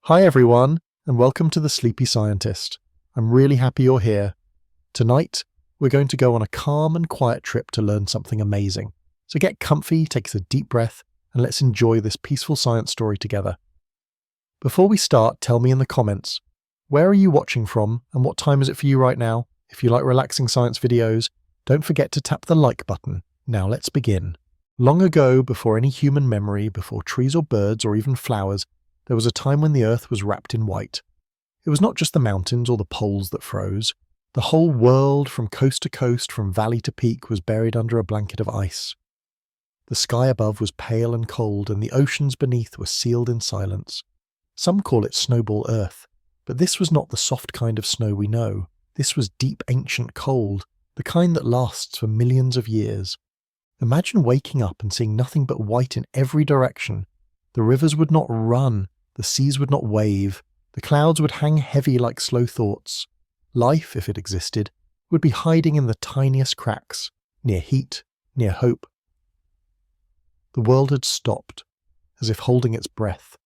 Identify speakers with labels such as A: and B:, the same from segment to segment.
A: Hi everyone, and welcome to The Sleepy Scientist. I'm really happy you're here. Tonight, we're going to go on a calm and quiet trip to learn something amazing. So get comfy, take a deep breath, and let's enjoy this peaceful science story together. Before we start, tell me in the comments, where are you watching from and what time is it for you right now? If you like relaxing science videos, don't forget to tap the like button. Now let's begin. Long ago, before any human memory, before trees or birds or even flowers, there was a time when the earth was wrapped in white. It was not just the mountains or the poles that froze. The whole world, from coast to coast, from valley to peak, was buried under a blanket of ice. The sky above was pale and cold, and the oceans beneath were sealed in silence. Some call it Snowball Earth, but this was not the soft kind of snow we know. This was deep ancient cold, the kind that lasts for millions of years. Imagine waking up and seeing nothing but white in every direction. The rivers would not run. The seas would not wave, the clouds would hang heavy like slow thoughts. Life, if it existed, would be hiding in the tiniest cracks, near heat, near hope. The world had stopped, as if holding its breath.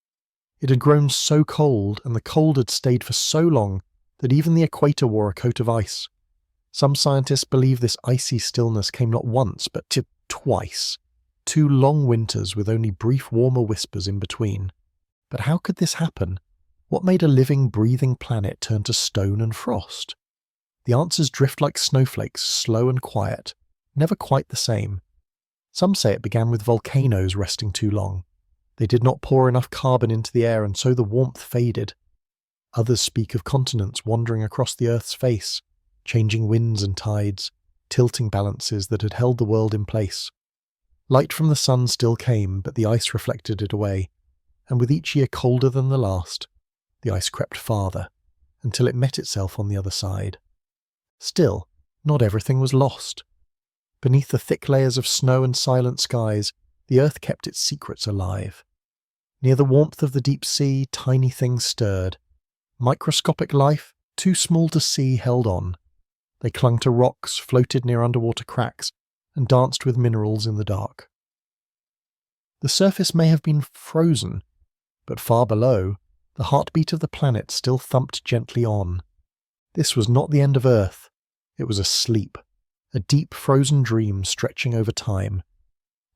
A: It had grown so cold, and the cold had stayed for so long, that even the equator wore a coat of ice. Some scientists believe this icy stillness came not once, but twice. 2 long winters with only brief warmer whispers in between. But how could this happen? What made a living, breathing planet turn to stone and frost? The answers drift like snowflakes, slow and quiet, never quite the same. Some say it began with volcanoes resting too long. They did not pour enough carbon into the air, and so the warmth faded. Others speak of continents wandering across the Earth's face, changing winds and tides, tilting balances that had held the world in place. Light from the sun still came, but the ice reflected it away. And with each year colder than the last, the ice crept farther, until it met itself on the other side. Still, not everything was lost. Beneath the thick layers of snow and silent skies, the earth kept its secrets alive. Near the warmth of the deep sea, tiny things stirred. Microscopic life, too small to see, held on. They clung to rocks, floated near underwater cracks, and danced with minerals in the dark. The surface may have been frozen, but far below, the heartbeat of the planet still thumped gently on. This was not the end of Earth. It was a sleep, a deep frozen dream stretching over time.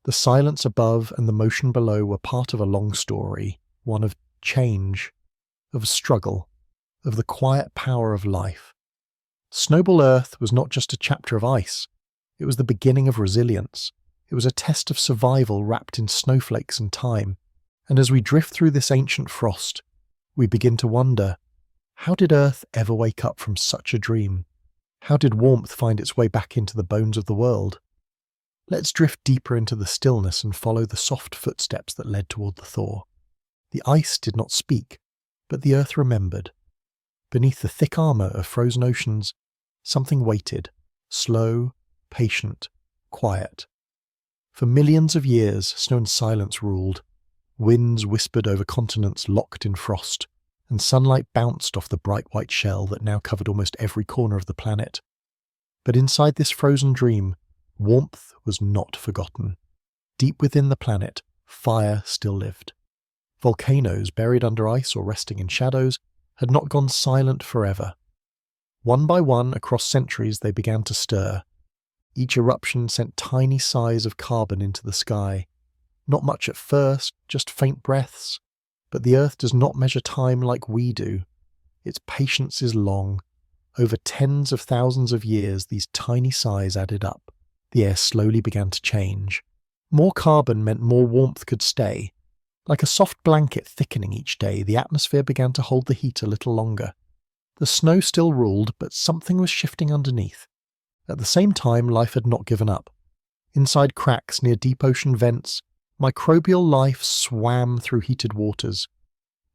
A: The silence above and the motion below were part of a long story, one of change, of struggle, of the quiet power of life. Snowball Earth was not just a chapter of ice. It was the beginning of resilience. It was a test of survival wrapped in snowflakes and time. And as we drift through this ancient frost, we begin to wonder, how did Earth ever wake up from such a dream? How did warmth find its way back into the bones of the world? Let's drift deeper into the stillness and follow the soft footsteps that led toward the thaw. The ice did not speak, but the Earth remembered. Beneath the thick armour of frozen oceans, something waited, slow, patient, quiet. For millions of years, snow and silence ruled. Winds whispered over continents locked in frost, and sunlight bounced off the bright white shell that now covered almost every corner of the planet. But inside this frozen dream, warmth was not forgotten. Deep within the planet, fire still lived. Volcanoes, buried under ice or resting in shadows, had not gone silent forever. One by one, across centuries, they began to stir. Each eruption sent tiny sighs of carbon into the sky. Not much at first, just faint breaths. But the Earth does not measure time like we do. Its patience is long. Over tens of thousands of years, these tiny sighs added up. The air slowly began to change. More carbon meant more warmth could stay. Like a soft blanket thickening each day, the atmosphere began to hold the heat a little longer. The snow still ruled, but something was shifting underneath. At the same time, life had not given up. Inside cracks near deep ocean vents, microbial life swam through heated waters.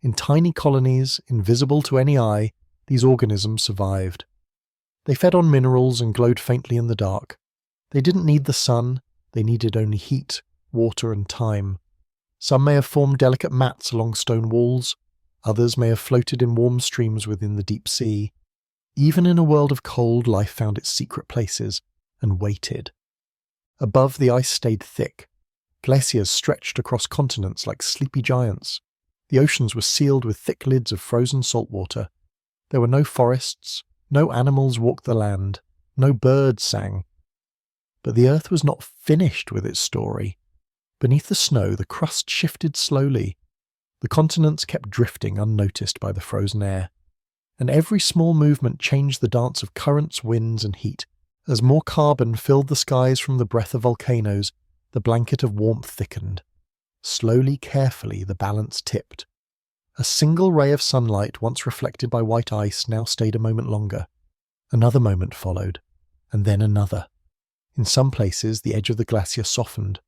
A: In tiny colonies, invisible to any eye, these organisms survived. They fed on minerals and glowed faintly in the dark. They didn't need the sun, they needed only heat, water and time. Some may have formed delicate mats along stone walls, others may have floated in warm streams within the deep sea. Even in a world of cold, life found its secret places and waited. Above, the ice stayed thick. Glaciers stretched across continents like sleepy giants. The oceans were sealed with thick lids of frozen salt water. There were no forests, no animals walked the land, no birds sang. But the earth was not finished with its story. Beneath the snow, the crust shifted slowly. The continents kept drifting unnoticed by the frozen air. And every small movement changed the dance of currents, winds, and heat. As more carbon filled the skies from the breath of volcanoes, the blanket of warmth thickened. Slowly, carefully, the balance tipped. A single ray of sunlight, once reflected by white ice, now stayed a moment longer. Another moment followed, and then another. In some places, the edge of the glacier softened.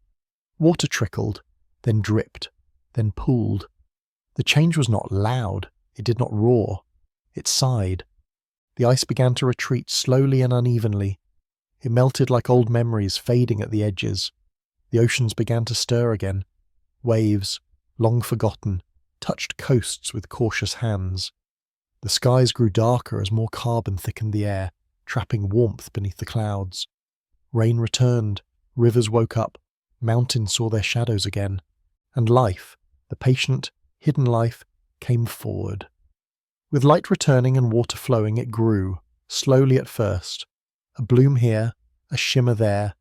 A: Water trickled, then dripped, then pooled. The change was not loud, it did not roar. It sighed. The ice began to retreat slowly and unevenly. It melted like old memories, fading at the edges. The oceans began to stir again. Waves, long forgotten, touched coasts with cautious hands. The skies grew darker as more carbon thickened the air, trapping warmth beneath the clouds. Rain returned, rivers woke up, mountains saw their shadows again, and life, the patient, hidden life, came forward. With light returning and water flowing, it grew, slowly at first. A bloom here, a shimmer there.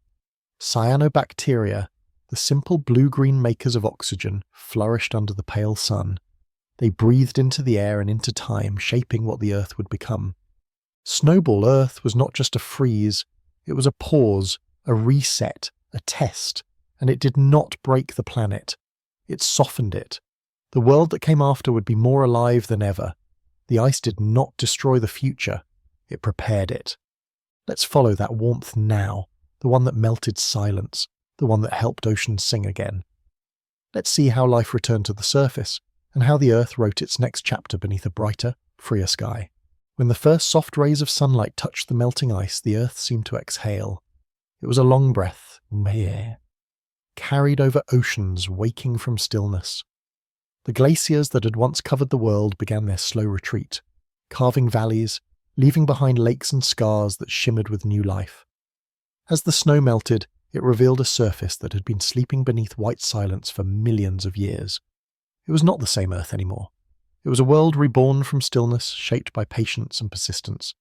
A: Cyanobacteria, the simple blue-green makers of oxygen, flourished under the pale sun. They breathed into the air and into time, shaping what the earth would become. Snowball Earth was not just a freeze, it was a pause, a reset, a test, and it did not break the planet. It softened it. The world that came after would be more alive than ever. The ice did not destroy the future, it prepared it. Let's follow that warmth now, the one that melted silence, the one that helped oceans sing again. Let's see how life returned to the surface, and how the earth wrote its next chapter beneath a brighter, freer sky. When the first soft rays of sunlight touched the melting ice, the earth seemed to exhale. It was a long breath, carried over oceans, waking from stillness. The glaciers that had once covered the world began their slow retreat, carving valleys, leaving behind lakes and scars that shimmered with new life. As the snow melted, it revealed a surface that had been sleeping beneath white silence for millions of years. It was not the same Earth anymore. It was a world reborn from stillness, shaped by patience and persistence.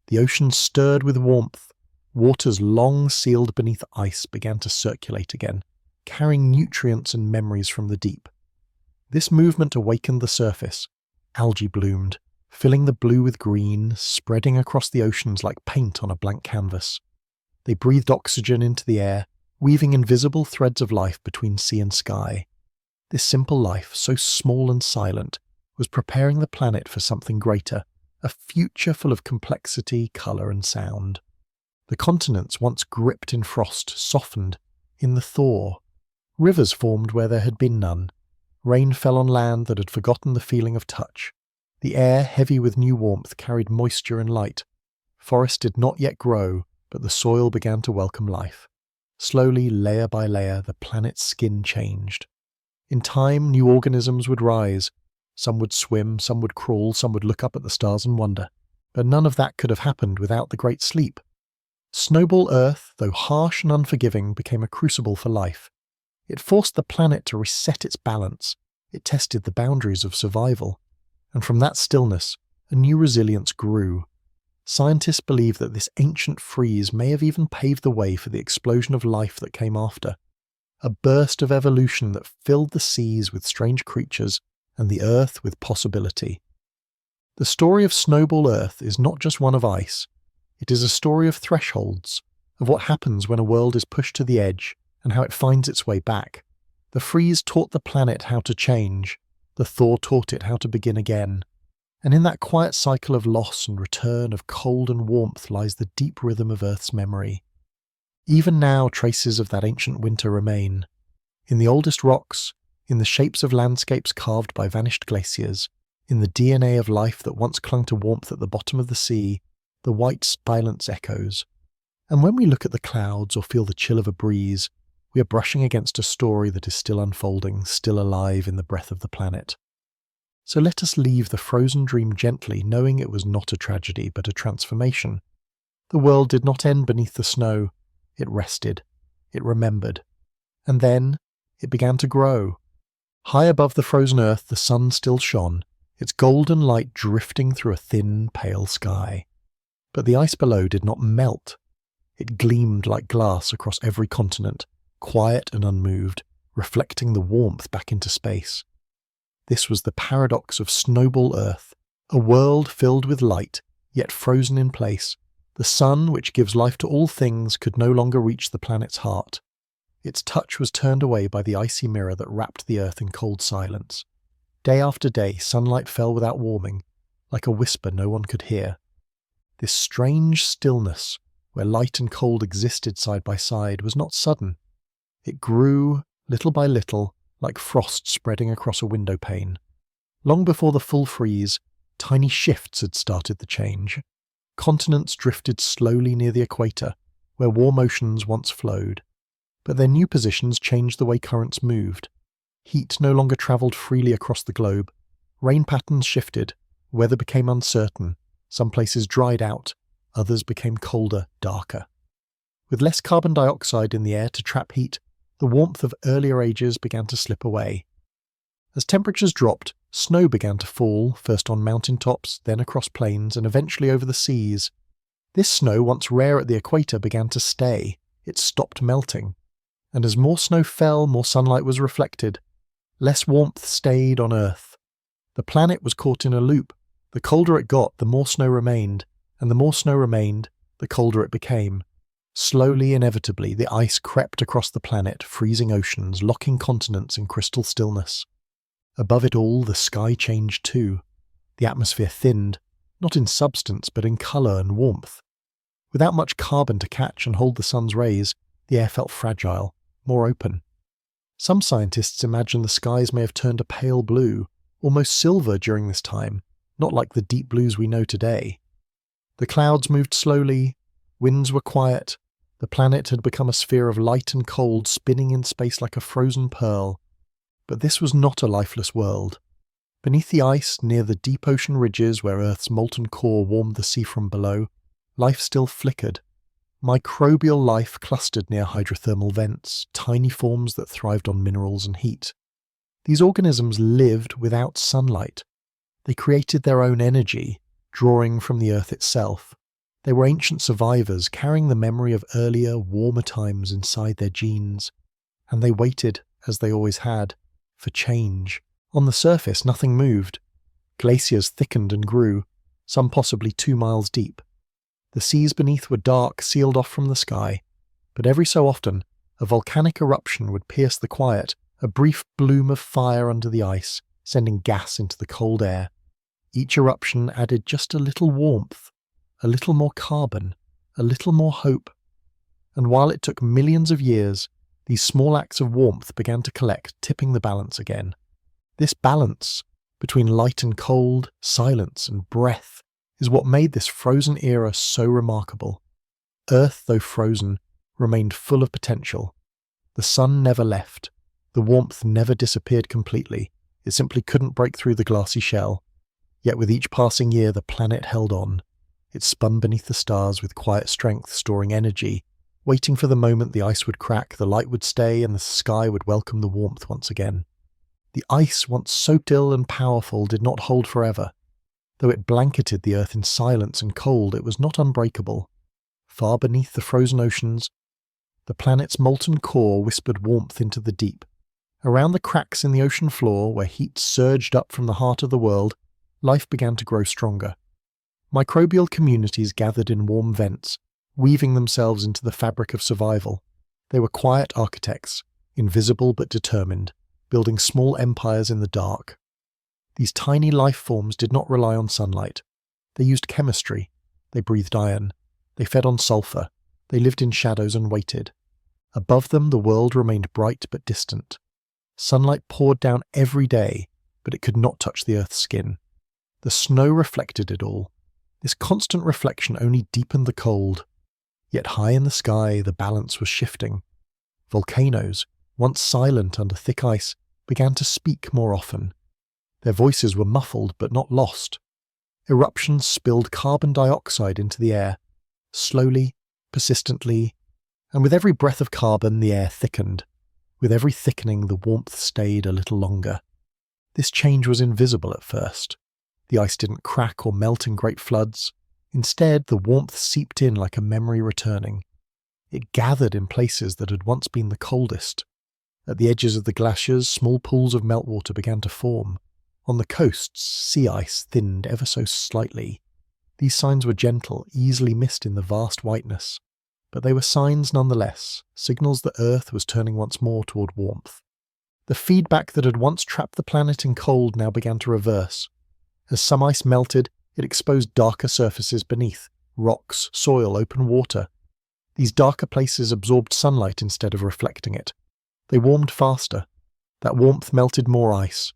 A: The ocean stirred with warmth. Waters long sealed beneath ice began to circulate again, carrying nutrients and memories from the deep. This movement awakened the surface. Algae bloomed, filling the blue with green, spreading across the oceans like paint on a blank canvas. They breathed oxygen into the air, weaving invisible threads of life between sea and sky. This simple life, so small and silent, was preparing the planet for something greater, a future full of complexity, colour and sound. The continents, once gripped in frost, softened in the thaw. Rivers formed where there had been none. Rain fell on land that had forgotten the feeling of touch. The air, heavy with new warmth, carried moisture and light. Forest did not yet grow, but the soil began to welcome life. Slowly, layer by layer, the planet's skin changed. In time, new organisms would rise. Some would swim, some would crawl, some would look up at the stars and wonder. But none of that could have happened without the Great Sleep. Snowball Earth, though harsh and unforgiving, became a crucible for life. It forced the planet to reset its balance. It tested the boundaries of survival. And from that stillness, a new resilience grew. Scientists believe that this ancient freeze may have even paved the way for the explosion of life that came after. A burst of evolution that filled the seas with strange creatures and the earth with possibility. The story of Snowball Earth is not just one of ice. It is a story of thresholds, of what happens when a world is pushed to the edge and how it finds its way back. The freeze taught the planet how to change. The thaw taught it how to begin again. And in that quiet cycle of loss and return, of cold and warmth, lies the deep rhythm of Earth's memory. Even now, traces of that ancient winter remain. In the oldest rocks, in the shapes of landscapes carved by vanished glaciers, in the DNA of life that once clung to warmth at the bottom of the sea, the white silence echoes. And when we look at the clouds or feel the chill of a breeze, we are brushing against a story that is still unfolding, still alive in the breath of the planet. So let us leave the frozen dream gently, knowing it was not a tragedy, but a transformation. The world did not end beneath the snow. It rested. It remembered. And then it began to grow. High above the frozen earth, the sun still shone, its golden light drifting through a thin, pale sky. But the ice below did not melt. It gleamed like glass across every continent, quiet and unmoved, reflecting the warmth back into space. This was the paradox of Snowball Earth, a world filled with light, yet frozen in place. The sun, which gives life to all things, could no longer reach the planet's heart. Its touch was turned away by the icy mirror that wrapped the earth in cold silence. Day after day, sunlight fell without warming, like a whisper no one could hear. This strange stillness, where light and cold existed side by side, was not sudden. It grew, little by little, like frost spreading across a window pane. Long before the full freeze, tiny shifts had started the change. Continents drifted slowly near the equator, where warm oceans once flowed. But their new positions changed the way currents moved. Heat no longer travelled freely across the globe. Rain patterns shifted, weather became uncertain, some places dried out, others became colder, darker. With less carbon dioxide in the air to trap heat, the warmth of earlier ages began to slip away. As temperatures dropped, snow began to fall, first on mountain tops, then across plains, and eventually over the seas. This snow, once rare at the equator, began to stay. It stopped melting. And as more snow fell, more sunlight was reflected. Less warmth stayed on Earth. The planet was caught in a loop. The colder it got, the more snow remained, and the more snow remained, the colder it became. Slowly, inevitably, the ice crept across the planet, freezing oceans, locking continents in crystal stillness. Above it all, the sky changed too. The atmosphere thinned, not in substance, but in colour and warmth. Without much carbon to catch and hold the sun's rays, the air felt fragile, more open. Some scientists imagine the skies may have turned a pale blue, almost silver during this time, not like the deep blues we know today. The clouds moved slowly, winds were quiet, the planet had become a sphere of light and cold spinning in space like a frozen pearl. But this was not a lifeless world. Beneath the ice, near the deep ocean ridges where Earth's molten core warmed the sea from below, life still flickered. Microbial life clustered near hydrothermal vents, tiny forms that thrived on minerals and heat. These organisms lived without sunlight. They created their own energy, drawing from the earth itself. They were ancient survivors, carrying the memory of earlier, warmer times inside their genes. And they waited, as they always had, for change. On the surface, nothing moved. Glaciers thickened and grew, some possibly 2 miles deep. The seas beneath were dark, sealed off from the sky, but every so often, a volcanic eruption would pierce the quiet, a brief bloom of fire under the ice, sending gas into the cold air. Each eruption added just a little warmth, a little more carbon, a little more hope. And while it took millions of years, these small acts of warmth began to collect, tipping the balance again. This balance between light and cold, silence and breath, is what made this frozen era so remarkable. Earth, though frozen, remained full of potential. The sun never left. The warmth never disappeared completely. It simply couldn't break through the glassy shell. Yet with each passing year, the planet held on. It spun beneath the stars with quiet strength, storing energy, waiting for the moment the ice would crack, the light would stay, and the sky would welcome the warmth once again. The ice, once so still and powerful, did not hold forever. Though it blanketed the earth in silence and cold, it was not unbreakable. Far beneath the frozen oceans, the planet's molten core whispered warmth into the deep. Around the cracks in the ocean floor, where heat surged up from the heart of the world, life began to grow stronger. Microbial communities gathered in warm vents, weaving themselves into the fabric of survival. They were quiet architects, invisible but determined, building small empires in the dark. These tiny life forms did not rely on sunlight. They used chemistry. They breathed iron. They fed on sulfur. They lived in shadows and waited. Above them, the world remained bright but distant. Sunlight poured down every day, but it could not touch the earth's skin. The snow reflected it all. This constant reflection only deepened the cold. Yet high in the sky, the balance was shifting. Volcanoes, once silent under thick ice, began to speak more often. Their voices were muffled but not lost. Eruptions spilled carbon dioxide into the air, slowly, persistently, and with every breath of carbon the air thickened. With every thickening, the warmth stayed a little longer. This change was invisible at first. The ice didn't crack or melt in great floods. Instead, the warmth seeped in like a memory returning. It gathered in places that had once been the coldest. At the edges of the glaciers, small pools of meltwater began to form. On the coasts, sea ice thinned ever so slightly. These signs were gentle, easily missed in the vast whiteness. But they were signs nonetheless, signals that Earth was turning once more toward warmth. The feedback that had once trapped the planet in cold now began to reverse. As some ice melted, it exposed darker surfaces beneath, rocks, soil, open water. These darker places absorbed sunlight instead of reflecting it. They warmed faster. That warmth melted more ice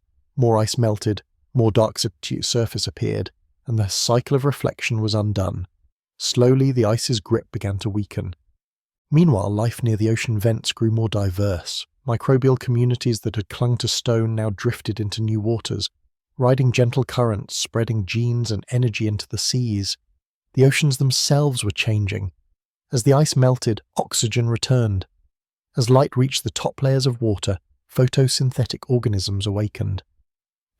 A: melted, more dark surface appeared, and the cycle of reflection was undone. Slowly the ice's grip began to weaken. Meanwhile, life near the ocean vents grew more diverse. Microbial communities that had clung to stone now drifted into new waters, riding gentle currents, spreading genes and energy into the seas. The oceans themselves were changing. As the ice melted, oxygen returned. As light reached the top layers of water, photosynthetic organisms awakened.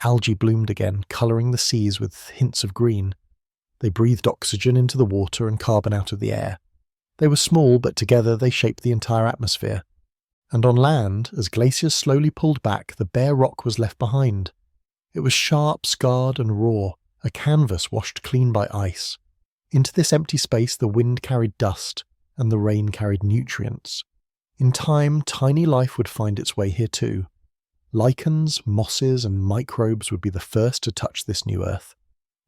A: Algae bloomed again, colouring the seas with hints of green. They breathed oxygen into the water and carbon out of the air. They were small, but together they shaped the entire atmosphere. And on land, as glaciers slowly pulled back, the bare rock was left behind. It was sharp, scarred and raw, a canvas washed clean by ice. Into this empty space the wind carried dust, and the rain carried nutrients. In time, tiny life would find its way here too. Lichens, mosses and microbes would be the first to touch this new earth.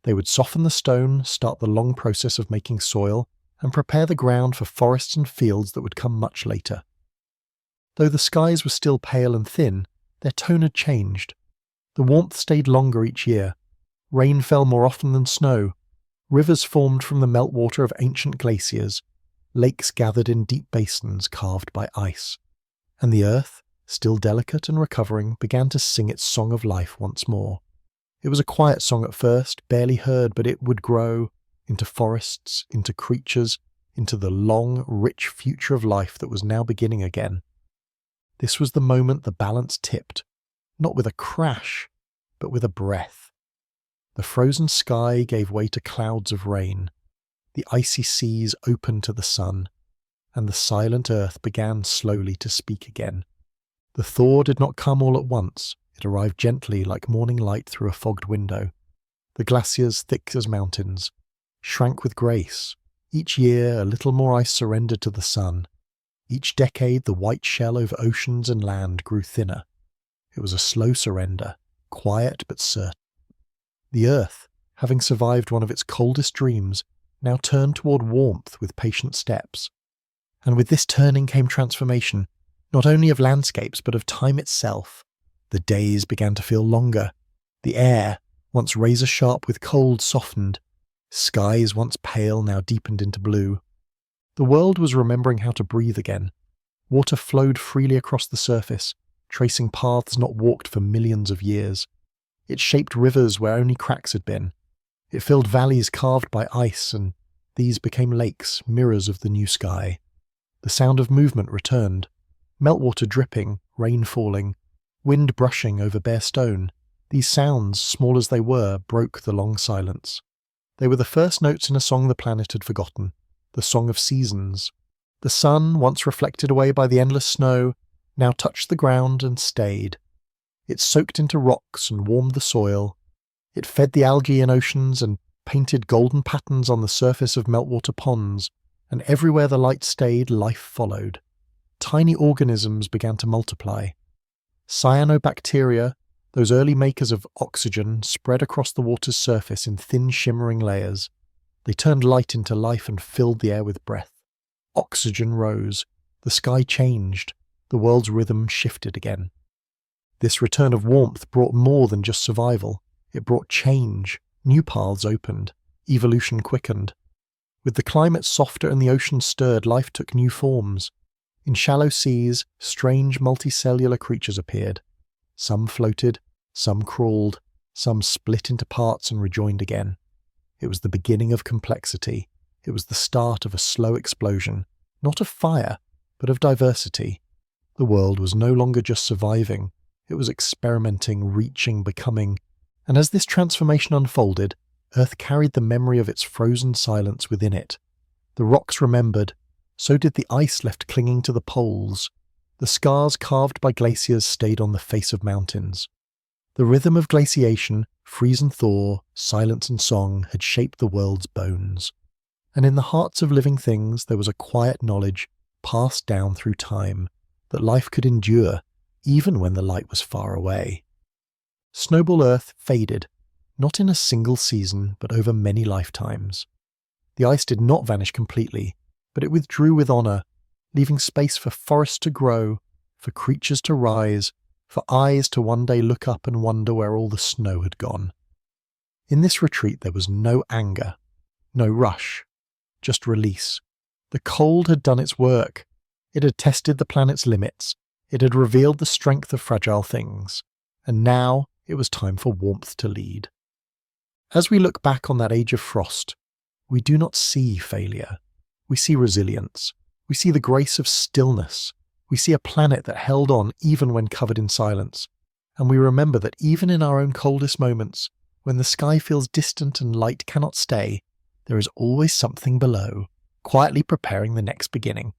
A: They would soften the stone, start the long process of making soil, and prepare the ground for forests and fields that would come much later. Though the skies were still pale and thin, their tone had changed. The warmth stayed longer each year. Rain fell more often than snow. Rivers formed from the meltwater of ancient glaciers. Lakes gathered in deep basins carved by ice. And the earth, still delicate and recovering, began to sing its song of life once more. It was a quiet song at first, barely heard, but it would grow into forests, into creatures, into the long, rich future of life that was now beginning again. This was the moment the balance tipped, not with a crash, but with a breath. The frozen sky gave way to clouds of rain. The icy seas opened to the sun, and the silent earth began slowly to speak again. The thaw did not come all at once. It arrived gently like morning light through a fogged window. The glaciers, thick as mountains, shrank with grace. Each year a little more ice surrendered to the sun. Each decade the white shell over oceans and land grew thinner. It was a slow surrender, quiet but certain. The earth, having survived one of its coldest dreams, now turned toward warmth with patient steps. And with this turning came transformation, not only of landscapes but of time itself. The days began to feel longer. The air, once razor-sharp with cold, softened. Skies, once pale, now deepened into blue. The world was remembering how to breathe again. Water flowed freely across the surface, tracing paths not walked for millions of years. It shaped rivers where only cracks had been. It filled valleys carved by ice, and these became lakes, mirrors of the new sky. The sound of movement returned. Meltwater dripping, rain falling, wind brushing over bare stone. These sounds, small as they were, broke the long silence. They were the first notes in a song the planet had forgotten, the song of seasons. The sun, once reflected away by the endless snow, now touched the ground and stayed. It soaked into rocks and warmed the soil. It fed the algae in oceans and painted golden patterns on the surface of meltwater ponds, and everywhere the light stayed, life followed. Tiny organisms began to multiply. Cyanobacteria, those early makers of oxygen, spread across the water's surface in thin shimmering layers. They turned light into life and filled the air with breath. Oxygen rose. The sky changed. The world's rhythm shifted again. This return of warmth brought more than just survival. It brought change. New paths opened. Evolution quickened. With the climate softer and the ocean stirred, life took new forms. In shallow seas, strange multicellular creatures appeared. Some floated, some crawled, some split into parts and rejoined again. It was the beginning of complexity. It was the start of a slow explosion, not of fire, but of diversity. The world was no longer just surviving, it was experimenting, reaching, becoming. And as this transformation unfolded, Earth carried the memory of its frozen silence within it. The rocks remembered, so did the ice left clinging to the poles. The scars carved by glaciers stayed on the face of mountains. The rhythm of glaciation, freeze and thaw, silence and song had shaped the world's bones. And in the hearts of living things there was a quiet knowledge, passed down through time, that life could endure, even when the light was far away. Snowball Earth faded, not in a single season, but over many lifetimes. The ice did not vanish completely, but it withdrew with honour, leaving space for forests to grow, for creatures to rise, for eyes to one day look up and wonder where all the snow had gone. In this retreat there was no anger, no rush, just release. The cold had done its work. It had tested the planet's limits. It had revealed the strength of fragile things. And now it was time for warmth to lead. As we look back on that age of frost, we do not see failure. We see resilience. We see the grace of stillness. We see a planet that held on even when covered in silence. And we remember that even in our own coldest moments, when the sky feels distant and light cannot stay, there is always something below, quietly preparing the next beginning.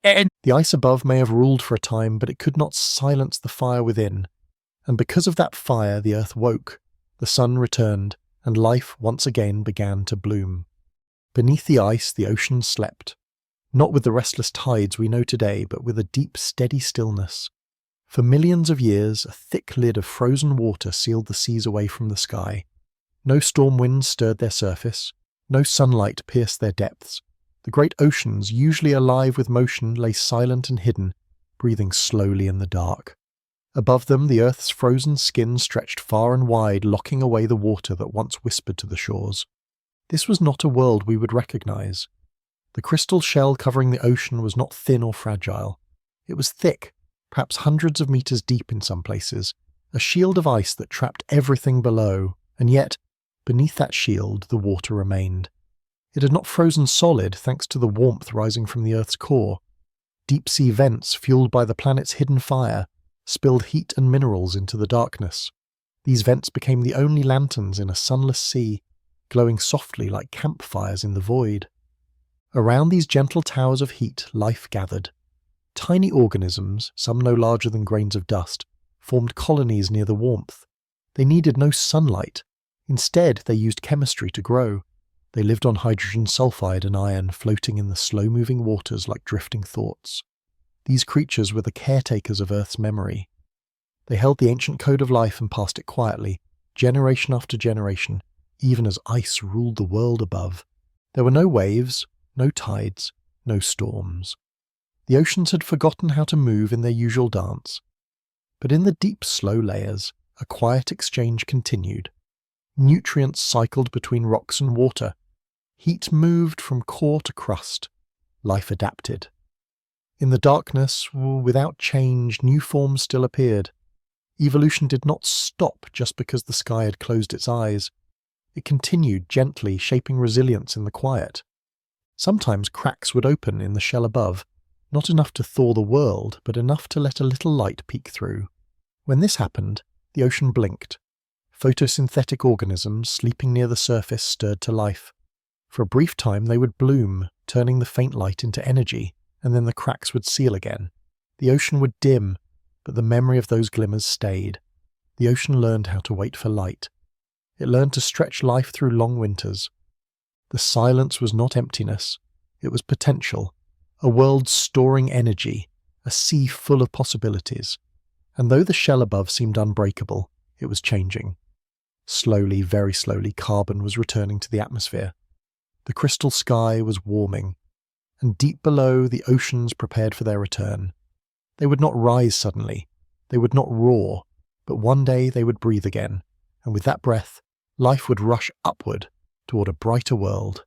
A: And the ice above may have ruled for a time, but it could not silence the fire within. And because of that fire, the earth woke, the sun returned, and life once again began to bloom. Beneath the ice, the ocean slept, not with the restless tides we know today, but with a deep, steady stillness. For millions of years, a thick lid of frozen water sealed the seas away from the sky. No storm winds stirred their surface. No sunlight pierced their depths. The great oceans, usually alive with motion, lay silent and hidden, breathing slowly in the dark. Above them, the earth's frozen skin stretched far and wide, locking away the water that once whispered to the shores. This was not a world we would recognize. The crystal shell covering the ocean was not thin or fragile. It was thick, perhaps hundreds of meters deep in some places, a shield of ice that trapped everything below, and yet, beneath that shield, the water remained. It had not frozen solid thanks to the warmth rising from the Earth's core. Deep-sea vents, fueled by the planet's hidden fire, spilled heat and minerals into the darkness. These vents became the only lanterns in a sunless sea, glowing softly like campfires in the void. Around these gentle towers of heat, life gathered. Tiny organisms, some no larger than grains of dust, formed colonies near the warmth. They needed no sunlight. Instead, they used chemistry to grow. They lived on hydrogen sulfide and iron, floating in the slow-moving waters like drifting thoughts. These creatures were the caretakers of Earth's memory. They held the ancient code of life and passed it quietly, generation after generation, even as ice ruled the world above. There were no waves, no tides, no storms. The oceans had forgotten how to move in their usual dance. But in the deep, slow layers, a quiet exchange continued. Nutrients cycled between rocks and water. Heat moved from core to crust. Life adapted. In the darkness, without change, new forms still appeared. Evolution did not stop just because the sky had closed its eyes. It continued gently, shaping resilience in the quiet. Sometimes cracks would open in the shell above, not enough to thaw the world, but enough to let a little light peek through. When this happened, the ocean blinked. Photosynthetic organisms sleeping near the surface stirred to life. For a brief time they would bloom, turning the faint light into energy, and then the cracks would seal again. The ocean would dim, but the memory of those glimmers stayed. The ocean learned how to wait for light. It learned to stretch life through long winters. The silence was not emptiness, it was potential, a world storing energy, a sea full of possibilities. And though the shell above seemed unbreakable, it was changing. Slowly, very slowly, carbon was returning to the atmosphere. The crystal sky was warming, and deep below, the oceans prepared for their return. They would not rise suddenly, they would not roar, but one day they would breathe again, and with that breath, life would rush upward toward a brighter world.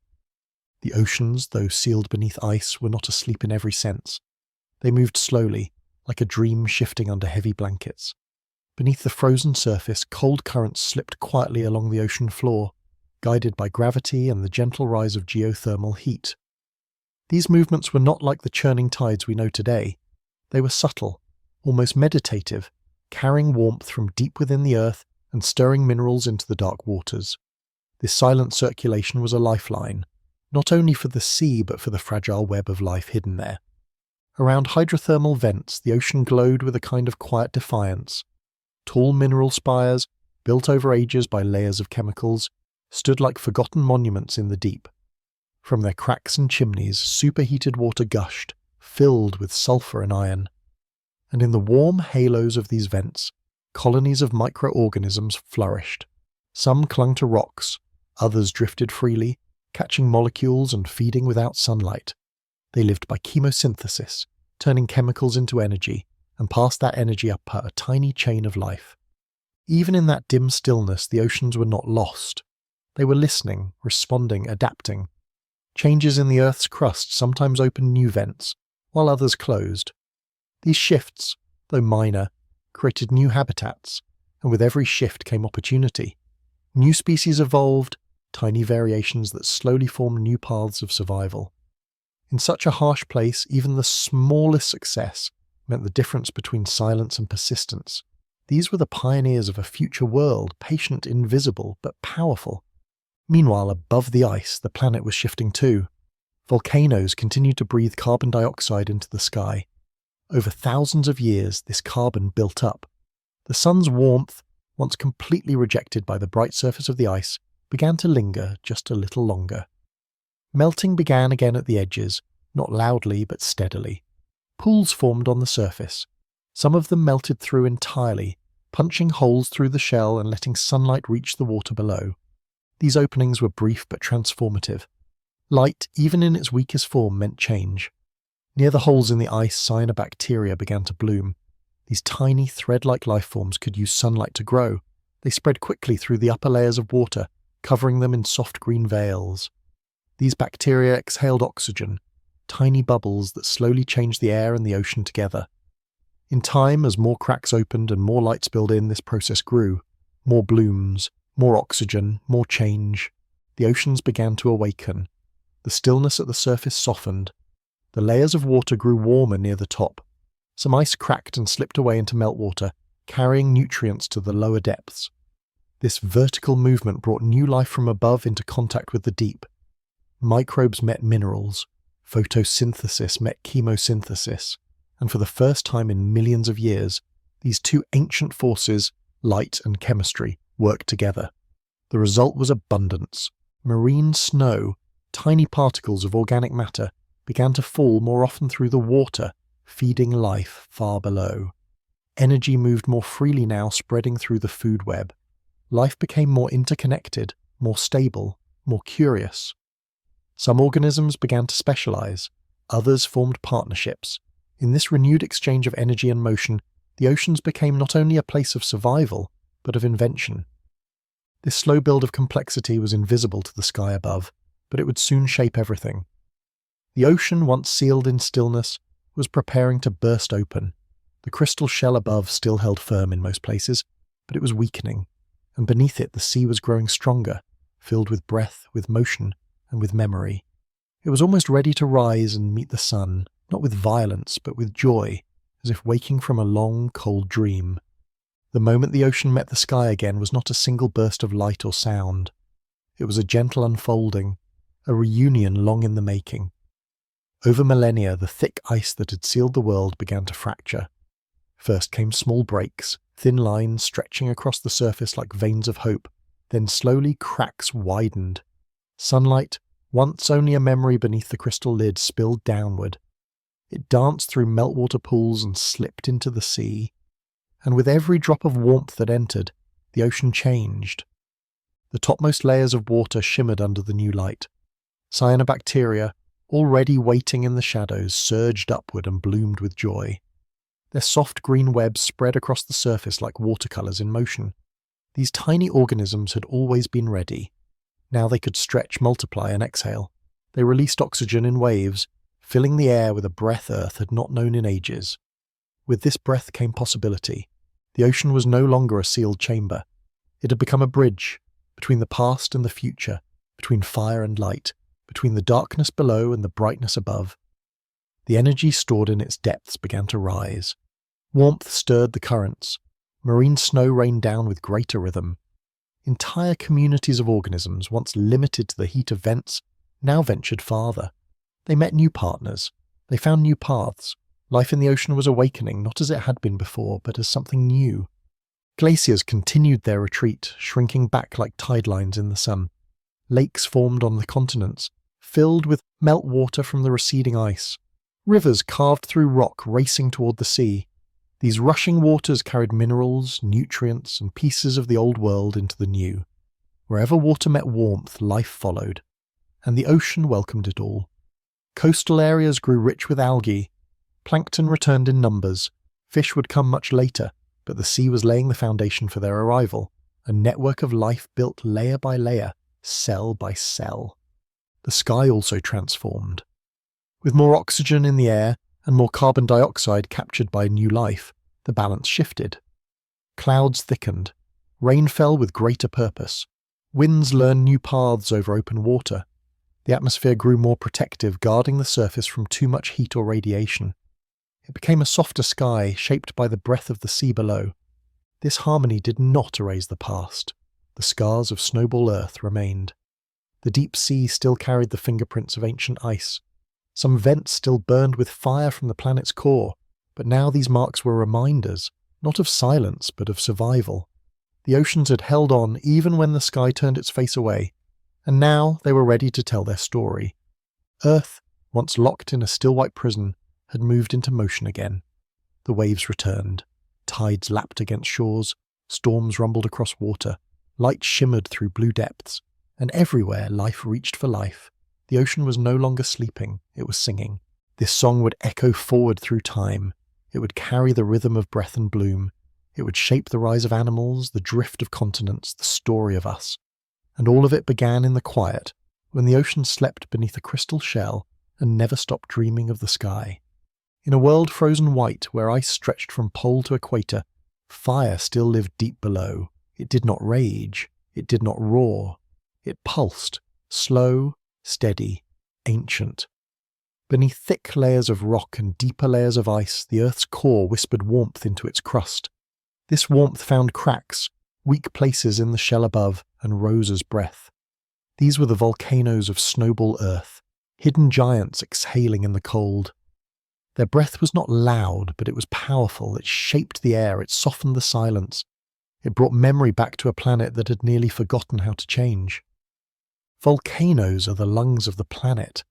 A: The oceans, though sealed beneath ice, were not asleep in every sense. They moved slowly, like a dream shifting under heavy blankets. Beneath the frozen surface, cold currents slipped quietly along the ocean floor, guided by gravity and the gentle rise of geothermal heat. These movements were not like the churning tides we know today. They were subtle, almost meditative, carrying warmth from deep within the earth and stirring minerals into the dark waters. This silent circulation was a lifeline, not only for the sea but for the fragile web of life hidden there. Around hydrothermal vents, the ocean glowed with a kind of quiet defiance. Tall mineral spires, built over ages by layers of chemicals, stood like forgotten monuments in the deep. From their cracks and chimneys, superheated water gushed, filled with sulfur and iron. And in the warm halos of these vents, colonies of microorganisms flourished. Some clung to rocks, others drifted freely, catching molecules and feeding without sunlight. They lived by chemosynthesis, turning chemicals into energy, and passed that energy up a tiny chain of life. Even in that dim stillness, the oceans were not lost. They were listening, responding, adapting. Changes in the Earth's crust sometimes opened new vents, while others closed. These shifts, though minor, created new habitats, and with every shift came opportunity. New species evolved, tiny variations that slowly formed new paths of survival. In such a harsh place, even the smallest success meant the difference between silence and persistence. These were the pioneers of a future world, patient, invisible, but powerful. Meanwhile, above the ice, the planet was shifting too. Volcanoes continued to breathe carbon dioxide into the sky. Over thousands of years, this carbon built up. The sun's warmth, once completely rejected by the bright surface of the ice, began to linger just a little longer. Melting began again at the edges, not loudly but steadily. Pools formed on the surface. Some of them melted through entirely, punching holes through the shell and letting sunlight reach the water below. These openings were brief but transformative. Light, even in its weakest form, meant change. Near the holes in the ice, cyanobacteria began to bloom. These tiny, thread-like life forms could use sunlight to grow. They spread quickly through the upper layers of water, covering them in soft green veils. These bacteria exhaled oxygen, tiny bubbles that slowly changed the air and the ocean together. In time, as more cracks opened and more light spilled in, this process grew. More blooms, more oxygen, more change. The oceans began to awaken. The stillness at the surface softened. The layers of water grew warmer near the top. Some ice cracked and slipped away into meltwater, carrying nutrients to the lower depths. This vertical movement brought new life from above into contact with the deep. Microbes met minerals, photosynthesis met chemosynthesis, and for the first time in millions of years, these two ancient forces, light and chemistry, worked together. The result was abundance. Marine snow, tiny particles of organic matter, began to fall more often through the water, feeding life far below. Energy moved more freely now, spreading through the food web. Life became more interconnected, more stable, more curious. Some organisms began to specialize. Others formed partnerships. In this renewed exchange of energy and motion, the oceans became not only a place of survival, but of invention. This slow build of complexity was invisible to the sky above, but it would soon shape everything. The ocean, once sealed in stillness, was preparing to burst open. The crystal shell above still held firm in most places, but it was weakening, and beneath it the sea was growing stronger, filled with breath, with motion, and with memory. It was almost ready to rise and meet the sun, not with violence, but with joy, as if waking from a long, cold dream. The moment the ocean met the sky again was not a single burst of light or sound. It was a gentle unfolding, a reunion long in the making. Over millennia, the thick ice that had sealed the world began to fracture. First came small breaks, thin lines stretching across the surface like veins of hope. Then slowly cracks widened. Sunlight, once only a memory beneath the crystal lid, spilled downward. It danced through meltwater pools and slipped into the sea. And with every drop of warmth that entered, the ocean changed. The topmost layers of water shimmered under the new light. Cyanobacteria, already waiting in the shadows, surged upward and bloomed with joy. Their soft green webs spread across the surface like watercolors in motion. These tiny organisms had always been ready. Now they could stretch, multiply, and exhale. They released oxygen in waves, filling the air with a breath Earth had not known in ages. With this breath came possibility. The ocean was no longer a sealed chamber. It had become a bridge between the past and the future, between fire and light, between the darkness below and the brightness above. The energy stored in its depths began to rise. Warmth stirred the currents. Marine snow rained down with greater rhythm. Entire communities of organisms, once limited to the heat of vents, now ventured farther. They met new partners. They found new paths. Life in the ocean was awakening, not as it had been before, but as something new. Glaciers continued their retreat, shrinking back like tide lines in the sun. Lakes formed on the continents, filled with meltwater from the receding ice. Rivers carved through rock, racing toward the sea. These rushing waters carried minerals, nutrients, and pieces of the old world into the new. Wherever water met warmth, life followed. And the ocean welcomed it all. Coastal areas grew rich with algae. Plankton returned in numbers. Fish would come much later, but the sea was laying the foundation for their arrival, a network of life built layer by layer, cell by cell. The sky also transformed. With more oxygen in the air and more carbon dioxide captured by new life, the balance shifted. Clouds thickened. Rain fell with greater purpose. Winds learned new paths over open water. The atmosphere grew more protective, guarding the surface from too much heat or radiation. It became a softer sky, shaped by the breath of the sea below. This harmony did not erase the past. The scars of Snowball Earth remained. The deep sea still carried the fingerprints of ancient ice. Some vents still burned with fire from the planet's core, but now these marks were reminders, not of silence, but of survival. The oceans had held on even when the sky turned its face away, and now they were ready to tell their story. Earth, once locked in a still-white prison, had moved into motion again. The waves returned. Tides lapped against shores. Storms rumbled across water. Light shimmered through blue depths. And everywhere life reached for life. The ocean was no longer sleeping. It was singing. This song would echo forward through time. It would carry the rhythm of breath and bloom. It would shape the rise of animals, the drift of continents, the story of us. And all of it began in the quiet, when the ocean slept beneath a crystal shell and never stopped dreaming of the sky. In a world frozen white, where ice stretched from pole to equator, fire still lived deep below. It did not rage. It did not roar. It pulsed, slow, steady, ancient. Beneath thick layers of rock and deeper layers of ice, the Earth's core whispered warmth into its crust. This warmth found cracks, weak places in the shell above, and rose as breath. These were the volcanoes of Snowball Earth, hidden giants exhaling in the cold. Their breath was not loud, but it was powerful. It shaped the air, it softened the silence. It brought memory back to a planet that had nearly forgotten how to change. Volcanoes are the lungs of the planet.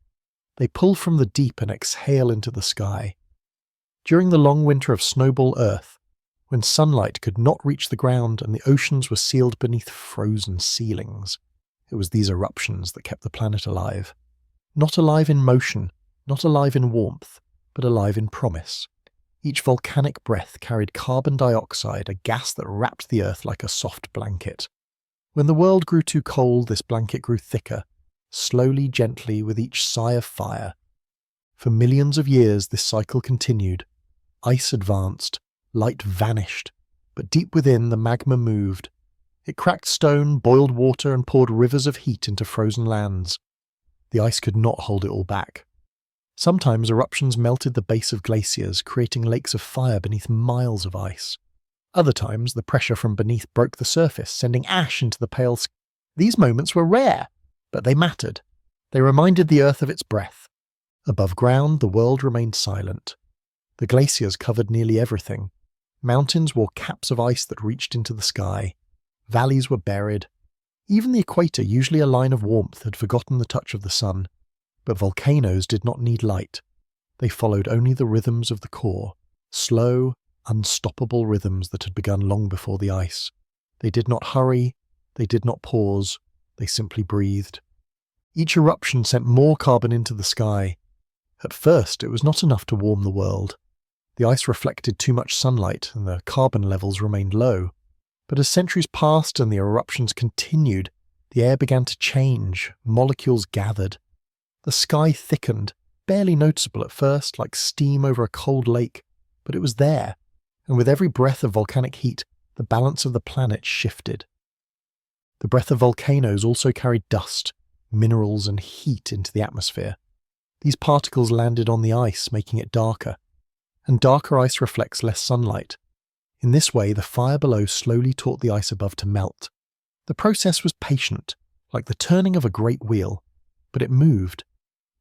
A: They pull from the deep and exhale into the sky. During the long winter of Snowball Earth, when sunlight could not reach the ground and the oceans were sealed beneath frozen ceilings, it was these eruptions that kept the planet alive. Not alive in motion, not alive in warmth, but alive in promise. Each volcanic breath carried carbon dioxide, a gas that wrapped the Earth like a soft blanket. When the world grew too cold, this blanket grew thicker, slowly, gently, with each sigh of fire. For millions of years this cycle continued. Ice advanced, light vanished, but deep within the magma moved. It cracked stone, boiled water, and poured rivers of heat into frozen lands. The ice could not hold it all back. Sometimes eruptions melted the base of glaciers, creating lakes of fire beneath miles of ice. Other times, the pressure from beneath broke the surface, sending ash into the pale sky. These moments were rare, but they mattered. They reminded the Earth of its breath. Above ground, the world remained silent. The glaciers covered nearly everything. Mountains wore caps of ice that reached into the sky. Valleys were buried. Even the equator, usually a line of warmth, had forgotten the touch of the sun. But volcanoes did not need light. They followed only the rhythms of the core, slow, unstoppable rhythms that had begun long before the ice. They did not hurry, they did not pause, they simply breathed. Each eruption sent more carbon into the sky. At first, it was not enough to warm the world. The ice reflected too much sunlight and the carbon levels remained low. But as centuries passed and the eruptions continued, the air began to change, molecules gathered. The sky thickened, barely noticeable at first, like steam over a cold lake, but it was there, and with every breath of volcanic heat, the balance of the planet shifted. The breath of volcanoes also carried dust, minerals, and heat into the atmosphere. These particles landed on the ice, making it darker. and darker ice reflects less sunlight. In this way, the fire below slowly taught the ice above to melt. The process was patient, like the turning of a great wheel, but it moved,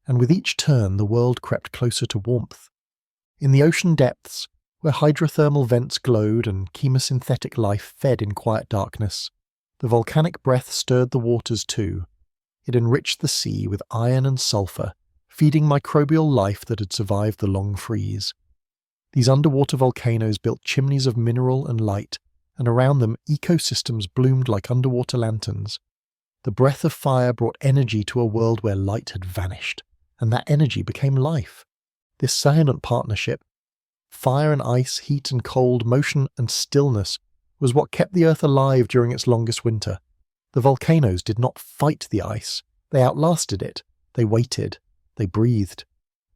A: and with each turn the world crept closer to warmth. In the ocean depths, where hydrothermal vents glowed and chemosynthetic life fed in quiet darkness, the volcanic breath stirred the waters too. It enriched the sea with iron and sulfur, feeding microbial life that had survived the long freeze. These underwater volcanoes built chimneys of mineral and light, and around them ecosystems bloomed like underwater lanterns. The breath of fire brought energy to a world where light had vanished, and that energy became life. This silent partnership, fire and ice, heat and cold, motion and stillness, was what kept the Earth alive during its longest winter. The volcanoes did not fight the ice, they outlasted it, they waited, they breathed,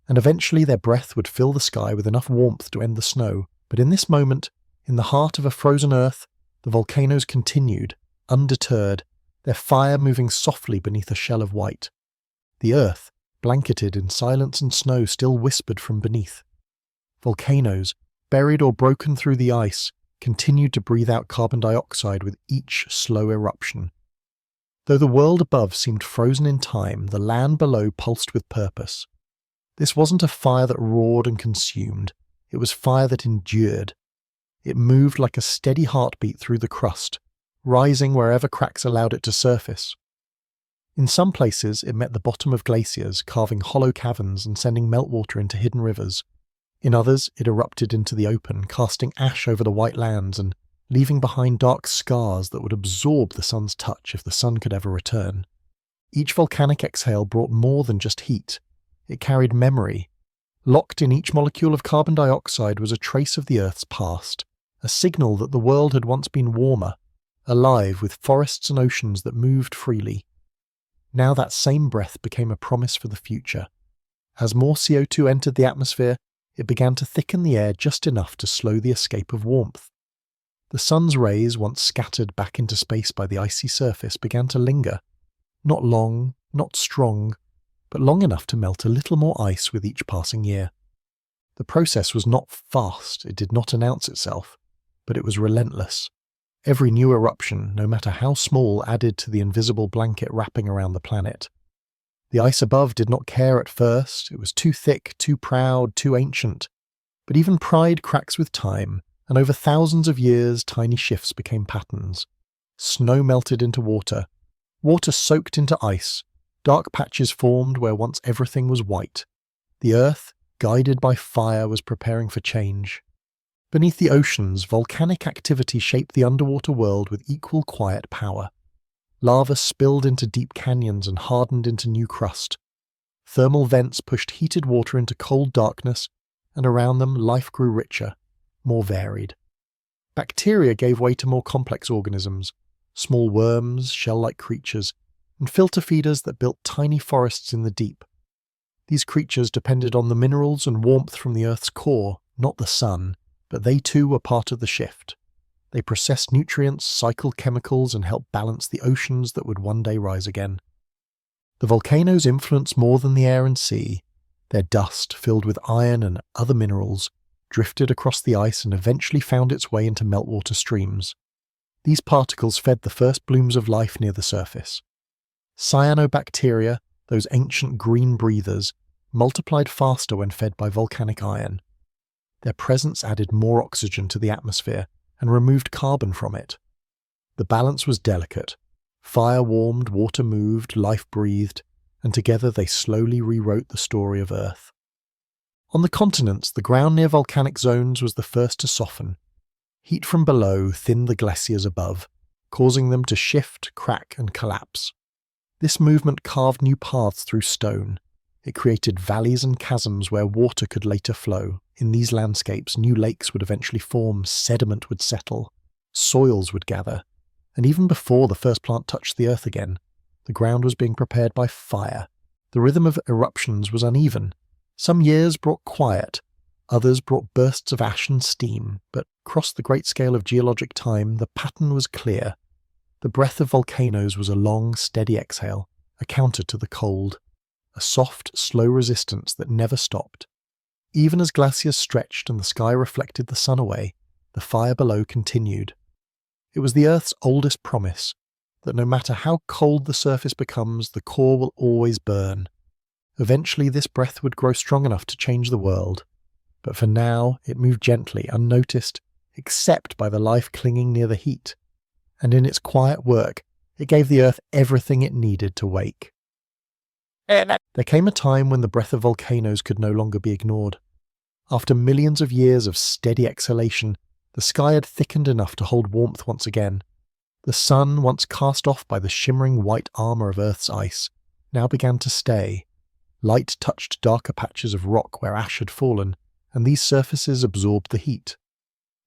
A: and eventually their breath would fill the sky with enough warmth to end the snow. But in this moment, in the heart of a frozen Earth, the volcanoes continued, undeterred, their fire moving softly beneath a shell of white. The Earth, blanketed in silence and snow, still whispered from beneath. Volcanoes, buried or broken through the ice, continued to breathe out carbon dioxide with each slow eruption. Though the world above seemed frozen in time, the land below pulsed with purpose. This wasn't a fire that roared and consumed, it was fire that endured. It moved like a steady heartbeat through the crust, rising wherever cracks allowed it to surface. In some places it met the bottom of glaciers, carving hollow caverns and sending meltwater into hidden rivers. In others it erupted into the open, casting ash over the white lands and leaving behind dark scars that would absorb the sun's touch if the sun could ever return. Each volcanic exhale brought more than just heat. It carried memory. Locked in each molecule of carbon dioxide was a trace of the Earth's past, a signal that the world had once been warmer, alive with forests and oceans that moved freely. Now that same breath became a promise for the future. As more CO2 entered the atmosphere, it began to thicken the air just enough to slow the escape of warmth. The sun's rays, once scattered back into space by the icy surface, began to linger. Not long, not strong, but long enough to melt a little more ice with each passing year. The process was not fast, it did not announce itself, but it was relentless. Every new eruption, no matter how small, added to the invisible blanket wrapping around the planet. The ice above did not care at first, it was too thick, too proud, too ancient. But even pride cracks with time, and over thousands of years tiny shifts became patterns. Snow melted into water, water soaked into ice, dark patches formed where once everything was white. The Earth, guided by fire, was preparing for change. Beneath the oceans, volcanic activity shaped the underwater world with equal quiet power. Lava spilled into deep canyons and hardened into new crust. Thermal vents pushed heated water into cold darkness, and around them life grew richer, more varied. Bacteria gave way to more complex organisms, small worms, shell-like creatures, and filter feeders that built tiny forests in the deep. These creatures depended on the minerals and warmth from the Earth's core, not the sun, but they too were part of the shift. They processed nutrients, cycled chemicals, and helped balance the oceans that would one day rise again. The volcanoes influenced more than the air and sea. Their dust, filled with iron and other minerals, drifted across the ice and eventually found its way into meltwater streams. These particles fed the first blooms of life near the surface. Cyanobacteria, those ancient green breathers, multiplied faster when fed by volcanic iron. Their presence added more oxygen to the atmosphere and removed carbon from it. The balance was delicate. Fire warmed, water moved, life breathed, and together they slowly rewrote the story of Earth. On the continents, the ground near volcanic zones was the first to soften. Heat from below thinned the glaciers above, causing them to shift, crack, and collapse. This movement carved new paths through stone. It created valleys and chasms where water could later flow. In these landscapes, new lakes would eventually form, sediment would settle, soils would gather, and even before the first plant touched the Earth again, the ground was being prepared by fire. The rhythm of eruptions was uneven. Some years brought quiet, others brought bursts of ash and steam, but across the great scale of geologic time, the pattern was clear. The breath of volcanoes was a long, steady exhale, a counter to the cold, a soft, slow resistance that never stopped. Even as glaciers stretched and the sky reflected the sun away, the fire below continued. It was the Earth's oldest promise, that no matter how cold the surface becomes, the core will always burn. Eventually this breath would grow strong enough to change the world, but for now it moved gently, unnoticed, except by the life clinging near the heat, and in its quiet work it gave the Earth everything it needed to wake. There came a time when the breath of volcanoes could no longer be ignored. After millions of years of steady exhalation, the sky had thickened enough to hold warmth once again. The sun, once cast off by the shimmering white armour of Earth's ice, now began to stay. Light touched darker patches of rock where ash had fallen, and these surfaces absorbed the heat.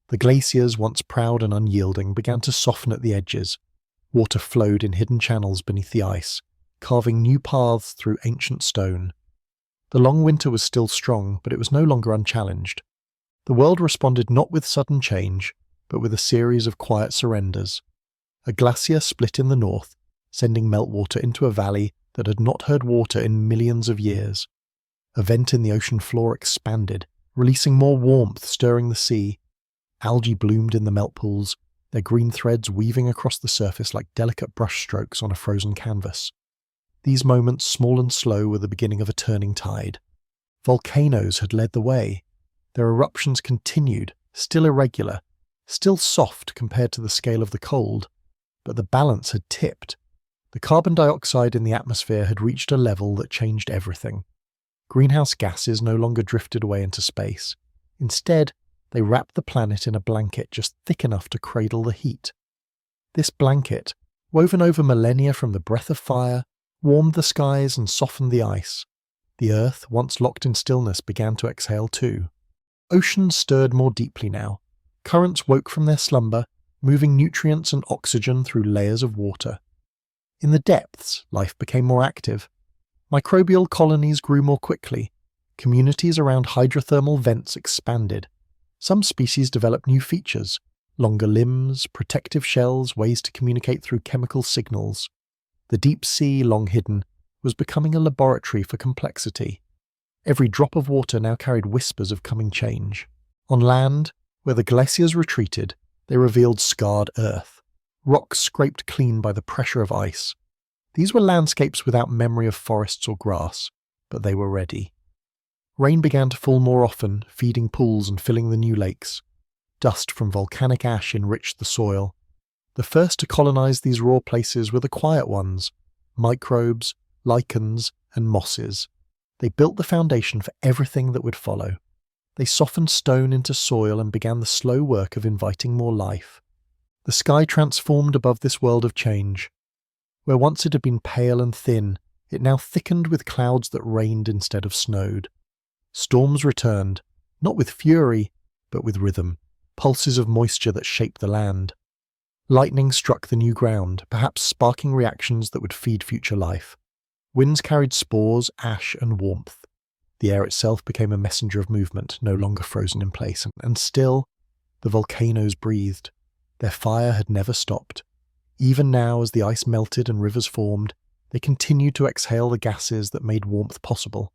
A: The glaciers, once proud and unyielding, began to soften at the edges. Water flowed in hidden channels beneath the ice, carving new paths through ancient stone. The long winter was still strong, but it was no longer unchallenged. The world responded not with sudden change, but with a series of quiet surrenders. A glacier split in the north, sending meltwater into a valley that had not heard water in millions of years. A vent in the ocean floor expanded, releasing more warmth, stirring the sea. Algae bloomed in the melt pools, their green threads weaving across the surface like delicate brushstrokes on a frozen canvas. These moments, small and slow, were the beginning of a turning tide. Volcanoes had led the way. Their eruptions continued, still irregular, still soft compared to the scale of the cold, but the balance had tipped. The carbon dioxide in the atmosphere had reached a level that changed everything. Greenhouse gases no longer drifted away into space. Instead, they wrapped the planet in a blanket just thick enough to cradle the heat. This blanket, woven over millennia from the breath of fire, warmed the skies and softened the ice. The Earth, once locked in stillness, began to exhale too. Oceans stirred more deeply now. Currents woke from their slumber, moving nutrients and oxygen through layers of water. In the depths, life became more active. Microbial colonies grew more quickly. Communities around hydrothermal vents expanded. Some species developed new features: longer limbs, protective shells, ways to communicate through chemical signals. The deep sea, long hidden, was becoming a laboratory for complexity. Every drop of water now carried whispers of coming change. On land, where the glaciers retreated, they revealed scarred earth, rocks scraped clean by the pressure of ice. These were landscapes without memory of forests or grass, but they were ready. Rain began to fall more often, feeding pools and filling the new lakes. Dust from volcanic ash enriched the soil. The first to colonize these raw places were the quiet ones: microbes, lichens, and mosses. They built the foundation for everything that would follow. They softened stone into soil and began the slow work of inviting more life. The sky transformed above this world of change. Where once it had been pale and thin, it now thickened with clouds that rained instead of snowed. Storms returned, not with fury, but with rhythm, pulses of moisture that shaped the land. Lightning struck the new ground, perhaps sparking reactions that would feed future life. Winds carried spores, ash, and warmth. The air itself became a messenger of movement, no longer frozen in place, and still, the volcanoes breathed. Their fire had never stopped. Even now, as the ice melted and rivers formed, they continued to exhale the gases that made warmth possible.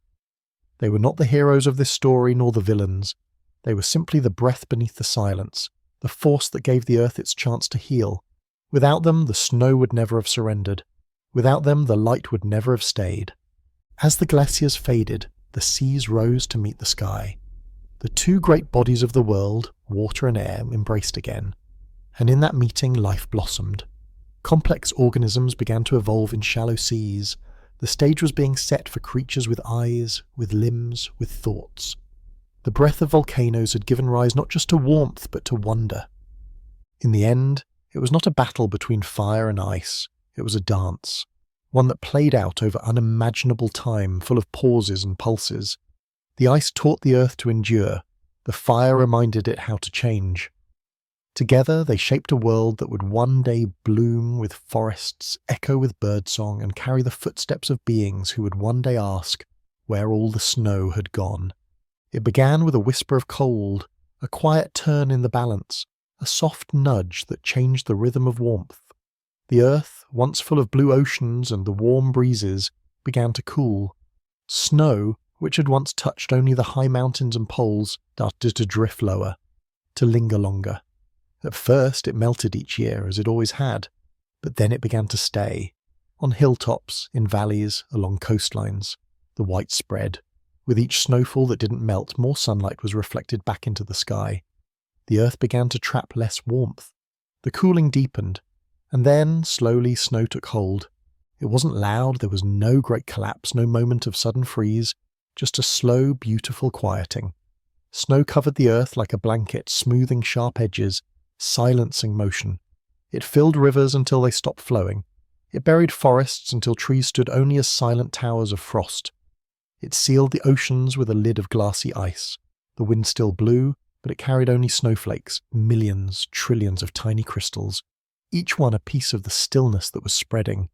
A: They were not the heroes of this story nor the villains. They were simply the breath beneath the silence, the force that gave the Earth its chance to heal. Without them, the snow would never have surrendered. Without them, the light would never have stayed. As the glaciers faded, the seas rose to meet the sky. The two great bodies of the world, water and air, embraced again. And in that meeting, life blossomed. Complex organisms began to evolve in shallow seas. The stage was being set for creatures with eyes, with limbs, with thoughts. The breath of volcanoes had given rise not just to warmth, but to wonder. In the end, it was not a battle between fire and ice. It was a dance, one that played out over unimaginable time, full of pauses and pulses. The ice taught the Earth to endure. The fire reminded it how to change. Together, they shaped a world that would one day bloom with forests, echo with birdsong, and carry the footsteps of beings who would one day ask where all the snow had gone. It began with a whisper of cold, a quiet turn in the balance, a soft nudge that changed the rhythm of warmth. The Earth, once full of blue oceans and the warm breezes, began to cool. Snow, which had once touched only the high mountains and poles, started to drift lower, to linger longer. At first it melted each year, as it always had, but then it began to stay. On hilltops, in valleys, along coastlines, the white spread. With each snowfall that didn't melt, more sunlight was reflected back into the sky. The earth began to trap less warmth. The cooling deepened, and then, slowly, snow took hold. It wasn't loud, there was no great collapse, no moment of sudden freeze, just a slow, beautiful quieting. Snow covered the earth like a blanket, smoothing sharp edges, silencing motion. It filled rivers until they stopped flowing. It buried forests until trees stood only as silent towers of frost. It sealed the oceans with a lid of glassy ice. The wind still blew, but it carried only snowflakes, millions, trillions of tiny crystals, each one a piece of the stillness that was spreading.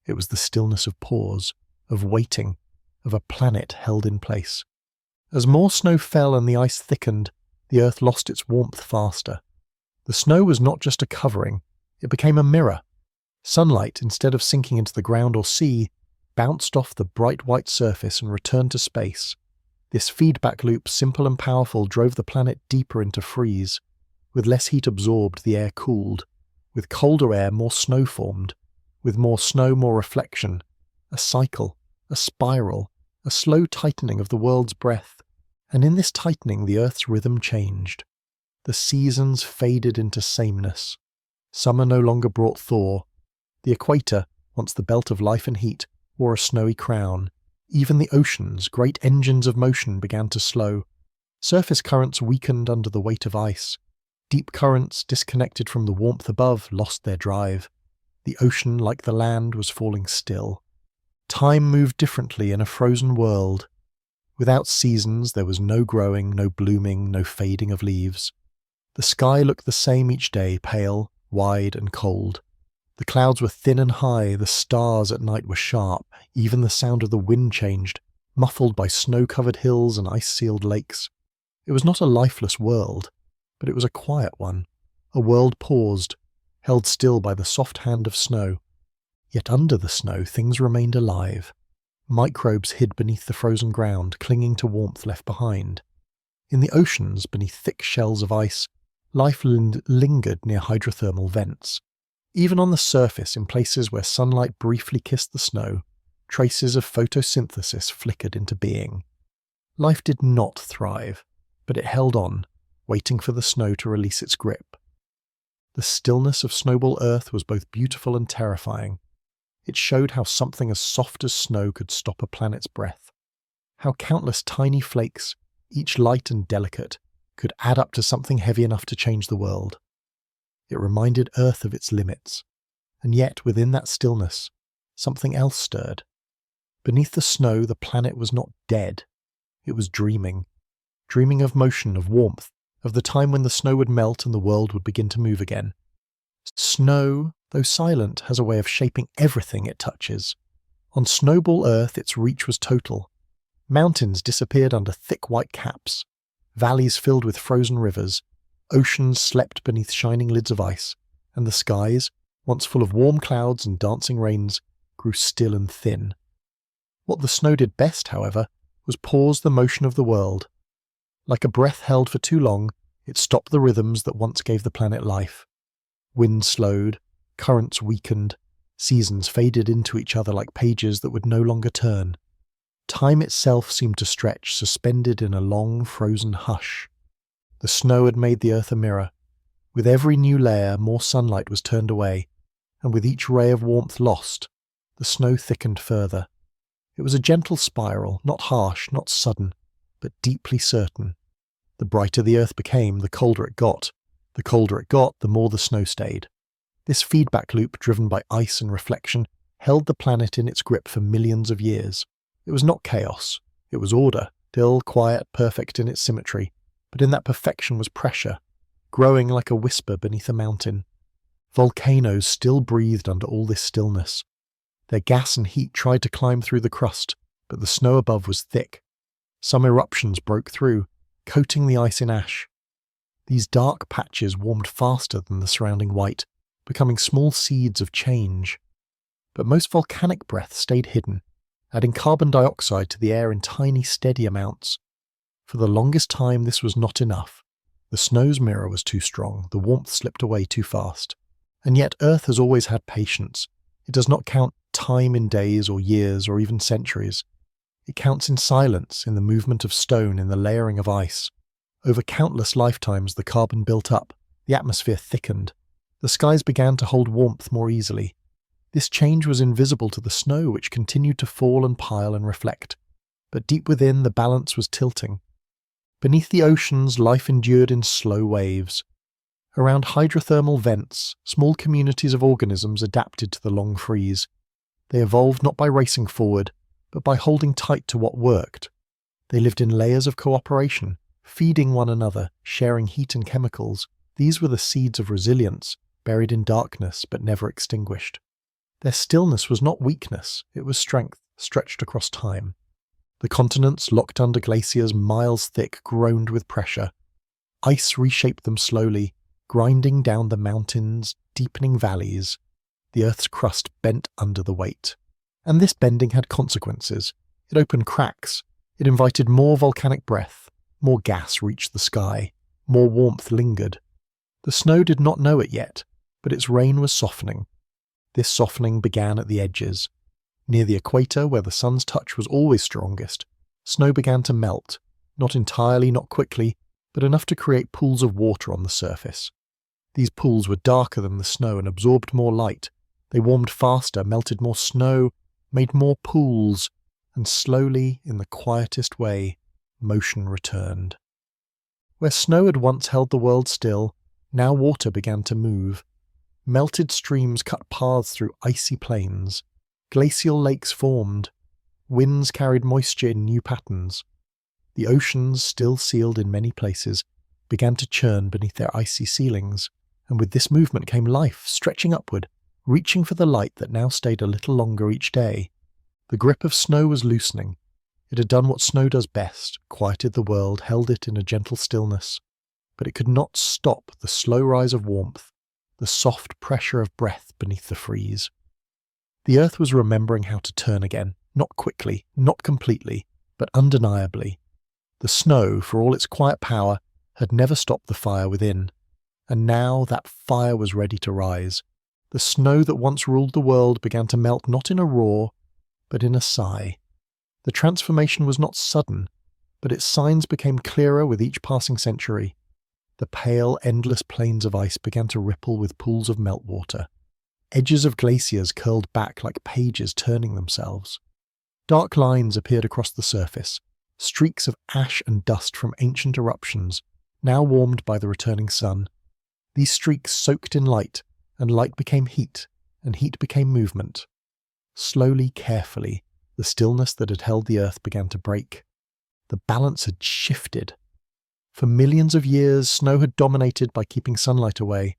A: It was the stillness of pause, of waiting, of a planet held in place. As more snow fell and the ice thickened, the earth lost its warmth faster. The snow was not just a covering, it became a mirror. Sunlight, instead of sinking into the ground or sea, bounced off the bright white surface and returned to space. This feedback loop, simple and powerful, drove the planet deeper into freeze. With less heat absorbed, the air cooled. With colder air, more snow formed. With more snow, more reflection. A cycle, a spiral, a slow tightening of the world's breath. And in this tightening, the Earth's rhythm changed. The seasons faded into sameness. Summer no longer brought thaw. The equator, once the belt of life and heat, wore a snowy crown. Even the oceans, great engines of motion, began to slow. Surface currents weakened under the weight of ice. Deep currents, disconnected from the warmth above, lost their drive. The ocean, like the land, was falling still. Time moved differently in a frozen world. Without seasons, there was no growing, no blooming, no fading of leaves. The sky looked the same each day, pale, wide and cold. The clouds were thin and high, the stars at night were sharp, even the sound of the wind changed, muffled by snow-covered hills and ice-sealed lakes. It was not a lifeless world, but it was a quiet one, a world paused, held still by the soft hand of snow. Yet under the snow things remained alive. Microbes hid beneath the frozen ground, clinging to warmth left behind. In the oceans, beneath thick shells of ice, life lingered near hydrothermal vents. Even on the surface, in places where sunlight briefly kissed the snow, traces of photosynthesis flickered into being. Life did not thrive, but it held on, waiting for the snow to release its grip. The stillness of Snowball Earth was both beautiful and terrifying. It showed how something as soft as snow could stop a planet's breath. How countless tiny flakes, each light and delicate, could add up to something heavy enough to change the world. It reminded Earth of its limits, and yet within that stillness, something else stirred. Beneath the snow, the planet was not dead. It was dreaming of motion, of warmth, of the time when the snow would melt and the world would begin to move again. Snow, though silent, has a way of shaping everything it touches. On Snowball Earth, its reach was total. Mountains disappeared under thick white caps, valleys filled with frozen rivers, oceans slept beneath shining lids of ice, and the skies, once full of warm clouds and dancing rains, grew still and thin. What the snow did best, however, was pause the motion of the world. Like a breath held for too long, it stopped the rhythms that once gave the planet life. Wind slowed, currents weakened, seasons faded into each other like pages that would no longer turn. Time itself seemed to stretch, suspended in a long, frozen hush. The snow had made the earth a mirror. With every new layer, more sunlight was turned away, and with each ray of warmth lost, the snow thickened further. It was a gentle spiral, not harsh, not sudden, but deeply certain. The brighter the earth became, the colder it got. The colder it got, the more the snow stayed. This feedback loop, driven by ice and reflection, held the planet in its grip for millions of years. It was not chaos. It was order, still quiet, perfect in its symmetry. But in that perfection was pressure, growing like a whisper beneath a mountain. Volcanoes still breathed under all this stillness. Their gas and heat tried to climb through the crust, but the snow above was thick. Some eruptions broke through, coating the ice in ash. These dark patches warmed faster than the surrounding white, becoming small seeds of change. But most volcanic breath stayed hidden. adding carbon dioxide to the air in tiny, steady amounts. For the longest time, this was not enough. The snow's mirror was too strong, the warmth slipped away too fast. And yet Earth has always had patience. It does not count time in days or years or even centuries. It counts in silence, in the movement of stone, in the layering of ice. Over countless lifetimes, the carbon built up, the atmosphere thickened. The skies began to hold warmth more easily. This change was invisible to the snow, which continued to fall and pile and reflect. But deep within, the balance was tilting. Beneath the oceans, life endured in slow waves. Around hydrothermal vents, small communities of organisms adapted to the long freeze. They evolved not by racing forward, but by holding tight to what worked. They lived in layers of cooperation, feeding one another, sharing heat and chemicals. These were the seeds of resilience, buried in darkness but never extinguished. Their stillness was not weakness, it was strength, stretched across time. The continents, locked under glaciers miles thick, groaned with pressure. Ice reshaped them slowly, grinding down the mountains, deepening valleys. The Earth's crust bent under the weight. And this bending had consequences. It opened cracks. It invited more volcanic breath. More gas reached the sky. More warmth lingered. The snow did not know it yet, but its rain was softening. This softening began at the edges. Near the equator, where the sun's touch was always strongest, snow began to melt, not entirely, not quickly, but enough to create pools of water on the surface. These pools were darker than the snow and absorbed more light. They warmed faster, melted more snow, made more pools, and slowly, in the quietest way, motion returned. Where snow had once held the world still, now water began to move. Melted streams cut paths through icy plains. Glacial lakes formed. Winds carried moisture in new patterns. The oceans, still sealed in many places, began to churn beneath their icy ceilings, and with this movement came life, stretching upward, reaching for the light that now stayed a little longer each day. The grip of snow was loosening. It had done what snow does best, quieted the world, held it in a gentle stillness. But it could not stop the slow rise of warmth, the soft pressure of breath beneath the freeze. The Earth was remembering how to turn again, not quickly, not completely, but undeniably. The snow, for all its quiet power, had never stopped the fire within. And now that fire was ready to rise. The snow that once ruled the world began to melt not in a roar, but in a sigh. The transformation was not sudden, but its signs became clearer with each passing century. The pale, endless plains of ice began to ripple with pools of meltwater. Edges of glaciers curled back like pages turning themselves. Dark lines appeared across the surface, streaks of ash and dust from ancient eruptions, now warmed by the returning sun. These streaks soaked in light, and light became heat, and heat became movement. Slowly, carefully, the stillness that had held the Earth began to break. The balance had shifted. For millions of years, snow had dominated by keeping sunlight away.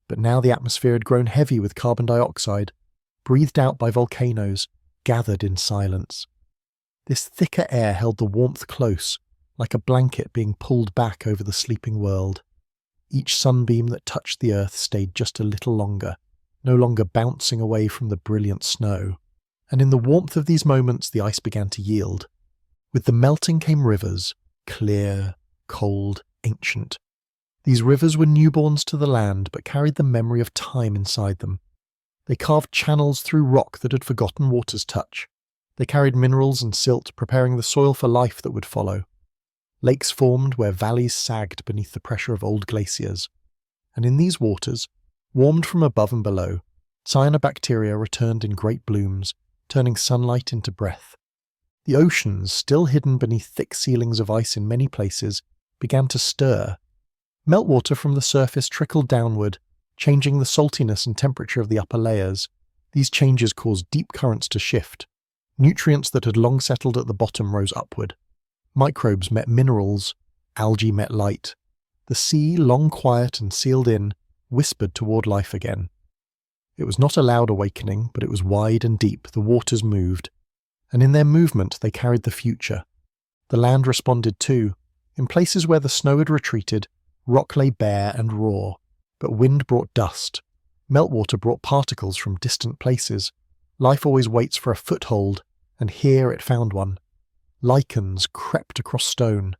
A: But now the atmosphere had grown heavy with carbon dioxide, breathed out by volcanoes, gathered in silence. This thicker air held the warmth close, like a blanket being pulled back over the sleeping world. Each sunbeam that touched the Earth stayed just a little longer, no longer bouncing away from the brilliant snow. And in the warmth of these moments, the ice began to yield. With the melting came rivers, clear, cold, ancient. These rivers were newborns to the land, but carried the memory of time inside them. They carved channels through rock that had forgotten water's touch. They carried minerals and silt, preparing the soil for life that would follow. Lakes formed where valleys sagged beneath the pressure of old glaciers. And in these waters, warmed from above and below, cyanobacteria returned in great blooms, turning sunlight into breath. The oceans, still hidden beneath thick ceilings of ice in many places, began to stir. Meltwater from the surface trickled downward, changing the saltiness and temperature of the upper layers. These changes caused deep currents to shift. Nutrients that had long settled at the bottom rose upward. Microbes met minerals, algae met light. The sea, long quiet and sealed in, whispered toward life again. It was not a loud awakening, but it was wide and deep. The waters moved. And in their movement they carried the future. The land responded too. In places where the snow had retreated, rock lay bare and raw, but wind brought dust. Meltwater brought particles from distant places. Life always waits for a foothold, and here it found one. Lichens crept across stone.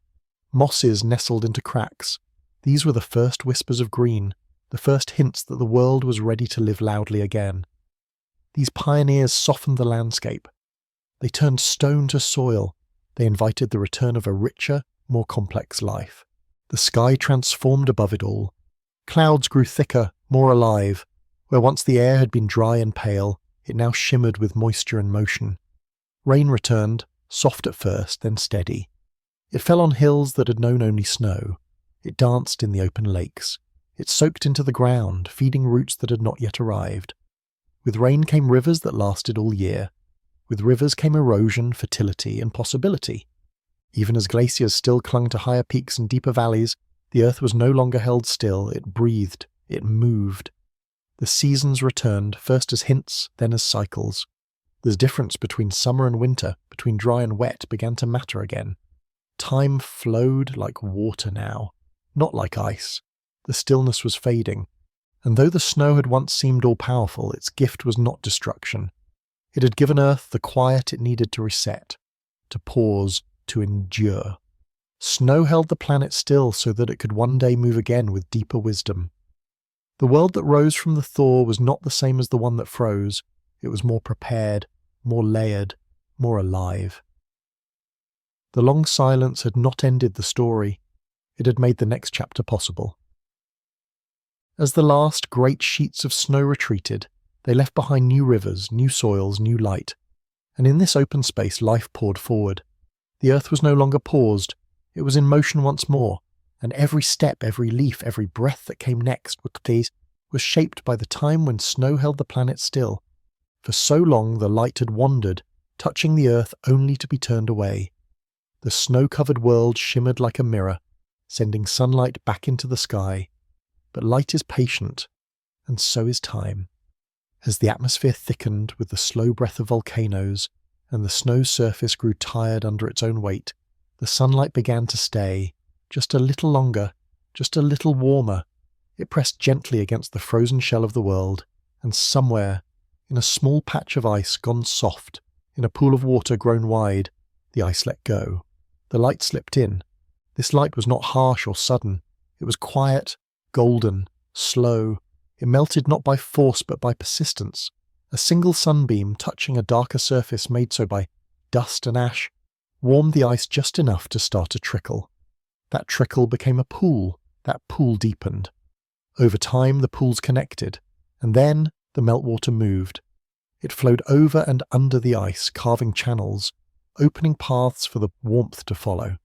A: Mosses nestled into cracks. These were the first whispers of green, the first hints that the world was ready to live loudly again. These pioneers softened the landscape. They turned stone to soil. They invited the return of a richer, more complex life. The sky transformed above it all. Clouds grew thicker, more alive. Where once the air had been dry and pale, it now shimmered with moisture and motion. Rain returned, soft at first, then steady. It fell on hills that had known only snow. It danced in the open lakes. It soaked into the ground, feeding roots that had not yet arrived. With rain came rivers that lasted all year. With rivers came erosion, fertility, and possibility. Even as glaciers still clung to higher peaks and deeper valleys, the earth was no longer held still. It breathed. It moved. The seasons returned, first as hints, then as cycles. The difference between summer and winter, between dry and wet, began to matter again. Time flowed like water now, not like ice. The stillness was fading, and though the snow had once seemed all-powerful, its gift was not destruction. It had given Earth the quiet it needed to reset, to pause, to endure. Snow held the planet still so that it could one day move again with deeper wisdom. The world that rose from the thaw was not the same as the one that froze. It was more prepared, more layered, more alive. The long silence had not ended the story. It had made the next chapter possible. As the last great sheets of snow retreated, they left behind new rivers, new soils, new light. And in this open space life poured forward. The earth was no longer paused. It was in motion once more, and every step, every leaf, every breath that came next was shaped by the time when snow held the planet still. For so long the light had wandered, touching the earth only to be turned away. The snow-covered world shimmered like a mirror, sending sunlight back into the sky. But light is patient, and so is time. As the atmosphere thickened with the slow breath of volcanoes, and the snow surface grew tired under its own weight, the sunlight began to stay, just a little longer, just a little warmer. It pressed gently against the frozen shell of the world, and somewhere, in a small patch of ice gone soft, in a pool of water grown wide, the ice let go. The light slipped in. This light was not harsh or sudden. It was quiet, golden, slow. It melted not by force but by persistence. A single sunbeam touching a darker surface made so by dust and ash warmed the ice just enough to start a trickle. That trickle became a pool. That pool deepened. Over time the pools connected, and then the meltwater moved. It flowed over and under the ice, carving channels, opening paths for the warmth to follow.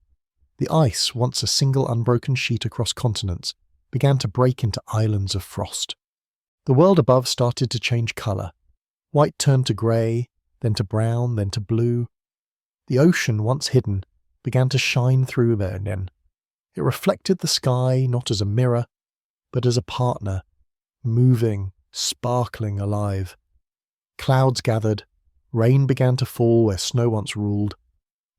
A: The ice, once a single unbroken sheet across continents, began to break into islands of frost. The world above started to change colour. White turned to grey, then to brown, then to blue. The ocean, once hidden, began to shine through again. It reflected the sky not as a mirror, but as a partner, moving, sparkling, alive. Clouds gathered. Rain began to fall where snow once ruled.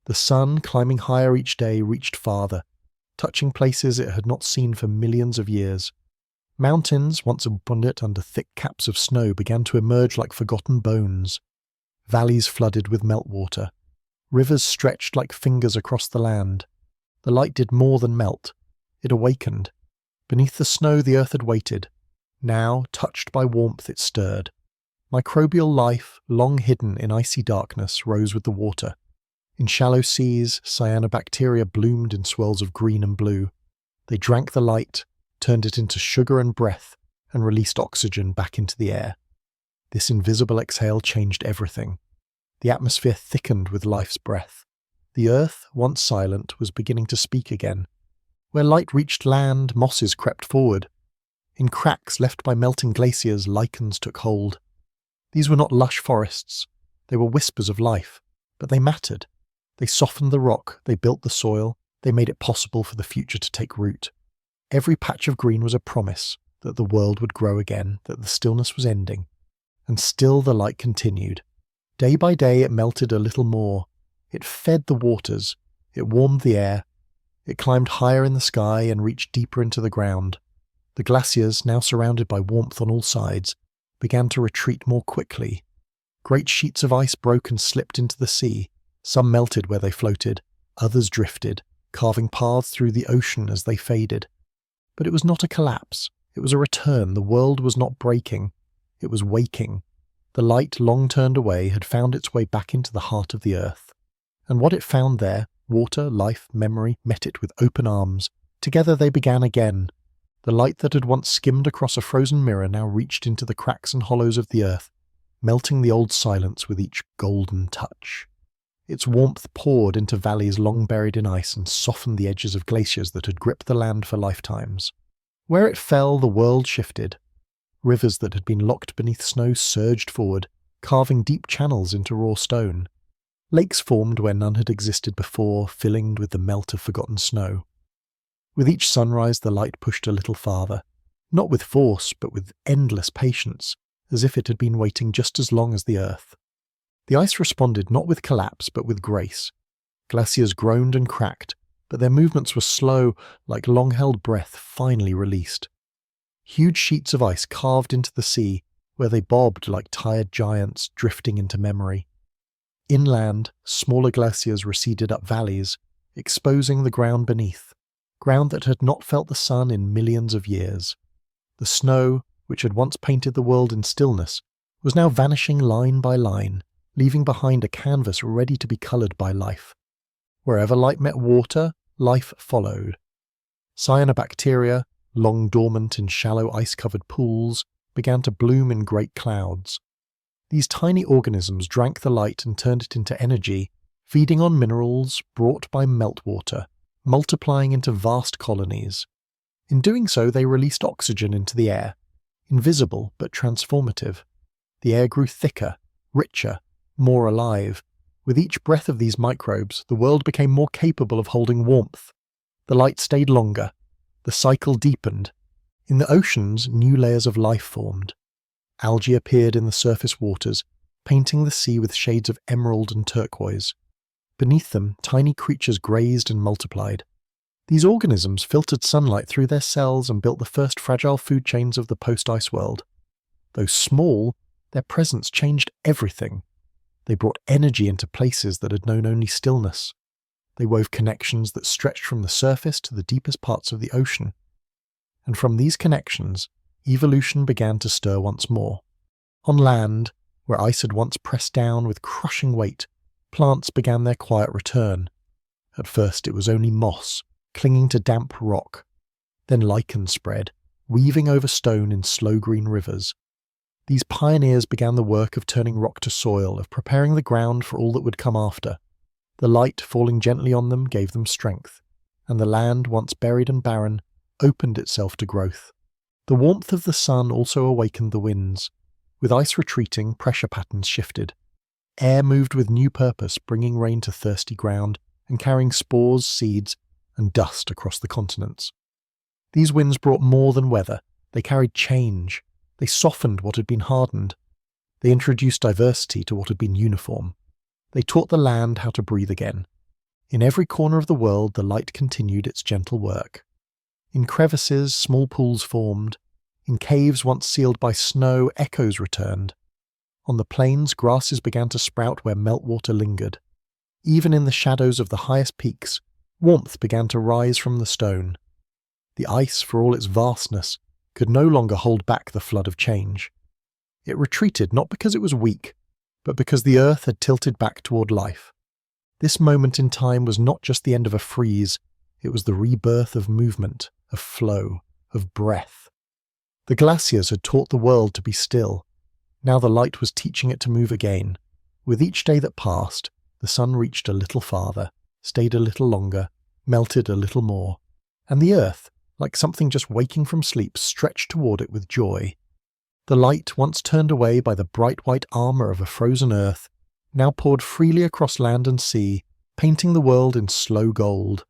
A: The sun, climbing higher each day, reached farther, touching places it had not seen for millions of years. Mountains, once abundant under thick caps of snow, began to emerge like forgotten bones. Valleys flooded with meltwater. Rivers stretched like fingers across the land. The light did more than melt. It awakened. Beneath the snow the earth had waited. Now, touched by warmth, it stirred. Microbial life, long hidden in icy darkness, rose with the water. In shallow seas, cyanobacteria bloomed in swirls of green and blue. They drank the light, turned it into sugar and breath, and released oxygen back into the air. This invisible exhale changed everything. The atmosphere thickened with life's breath. The earth, once silent, was beginning to speak again. Where light reached land, mosses crept forward. In cracks left by melting glaciers, lichens took hold. These were not lush forests. They were whispers of life, but they mattered. They softened the rock, they built the soil, they made it possible for the future to take root. Every patch of green was a promise that the world would grow again, that the stillness was ending. And still the light continued. Day by day it melted a little more. It fed the waters. It warmed the air. It climbed higher in the sky and reached deeper into the ground. The glaciers, now surrounded by warmth on all sides, began to retreat more quickly. Great sheets of ice broke and slipped into the sea. Some melted where they floated, others drifted, carving paths through the ocean as they faded. But it was not a collapse. It was a return. The world was not breaking. It was waking. The light, long turned away, had found its way back into the heart of the earth. And what it found there, water, life, memory, met it with open arms. Together they began again. The light that had once skimmed across a frozen mirror now reached into the cracks and hollows of the earth, melting the old silence with each golden touch. Its warmth poured into valleys long buried in ice and softened the edges of glaciers that had gripped the land for lifetimes. Where it fell, the world shifted. Rivers that had been locked beneath snow surged forward, carving deep channels into raw stone. Lakes formed where none had existed before, filling with the melt of forgotten snow. With each sunrise, the light pushed a little farther, not with force, but with endless patience, as if it had been waiting just as long as the earth. The ice responded not with collapse, but with grace. Glaciers groaned and cracked, but their movements were slow, like long-held breath finally released. Huge sheets of ice carved into the sea, where they bobbed like tired giants drifting into memory. Inland, smaller glaciers receded up valleys, exposing the ground beneath, ground that had not felt the sun in millions of years. The snow, which had once painted the world in stillness, was now vanishing line by line, leaving behind a canvas ready to be coloured by life. Wherever light met water, life followed. Cyanobacteria, long dormant in shallow ice-covered pools, began to bloom in great clouds. These tiny organisms drank the light and turned it into energy, feeding on minerals brought by meltwater, multiplying into vast colonies. In doing so, they released oxygen into the air, invisible but transformative. The air grew thicker, richer, more alive. With each breath of these microbes, the world became more capable of holding warmth. The light stayed longer. The cycle deepened. In the oceans, new layers of life formed. Algae appeared in the surface waters, painting the sea with shades of emerald and turquoise. Beneath them, tiny creatures grazed and multiplied. These organisms filtered sunlight through their cells and built the first fragile food chains of the post-ice world. Though small, their presence changed everything. They brought energy into places that had known only stillness. They wove connections that stretched from the surface to the deepest parts of the ocean. And from these connections, evolution began to stir once more. On land, where ice had once pressed down with crushing weight, plants began their quiet return. At first it was only moss, clinging to damp rock. Then lichen spread, weaving over stone in slow green rivers. These pioneers began the work of turning rock to soil, of preparing the ground for all that would come after. The light falling gently on them gave them strength, and the land, once buried and barren, opened itself to growth. The warmth of the sun also awakened the winds. With ice retreating, pressure patterns shifted. Air moved with new purpose, bringing rain to thirsty ground and carrying spores, seeds, and dust across the continents. These winds brought more than weather. They carried change. They softened what had been hardened. They introduced diversity to what had been uniform. They taught the land how to breathe again. In every corner of the world, the light continued its gentle work. In crevices, small pools formed. In caves once sealed by snow, echoes returned. On the plains, grasses began to sprout where meltwater lingered. Even in the shadows of the highest peaks, warmth began to rise from the stone. The ice, for all its vastness, could no longer hold back the flood of change. It retreated not because it was weak, but because the earth had tilted back toward life. This moment in time was not just the end of a freeze, it was the rebirth of movement, of flow, of breath. The glaciers had taught the world to be still. Now the light was teaching it to move again. With each day that passed, the sun reached a little farther, stayed a little longer, melted a little more, and the earth, like something just waking from sleep, stretched toward it with joy. The light, once turned away by the bright white armour of a frozen earth, now poured freely across land and sea, painting the world in slow gold.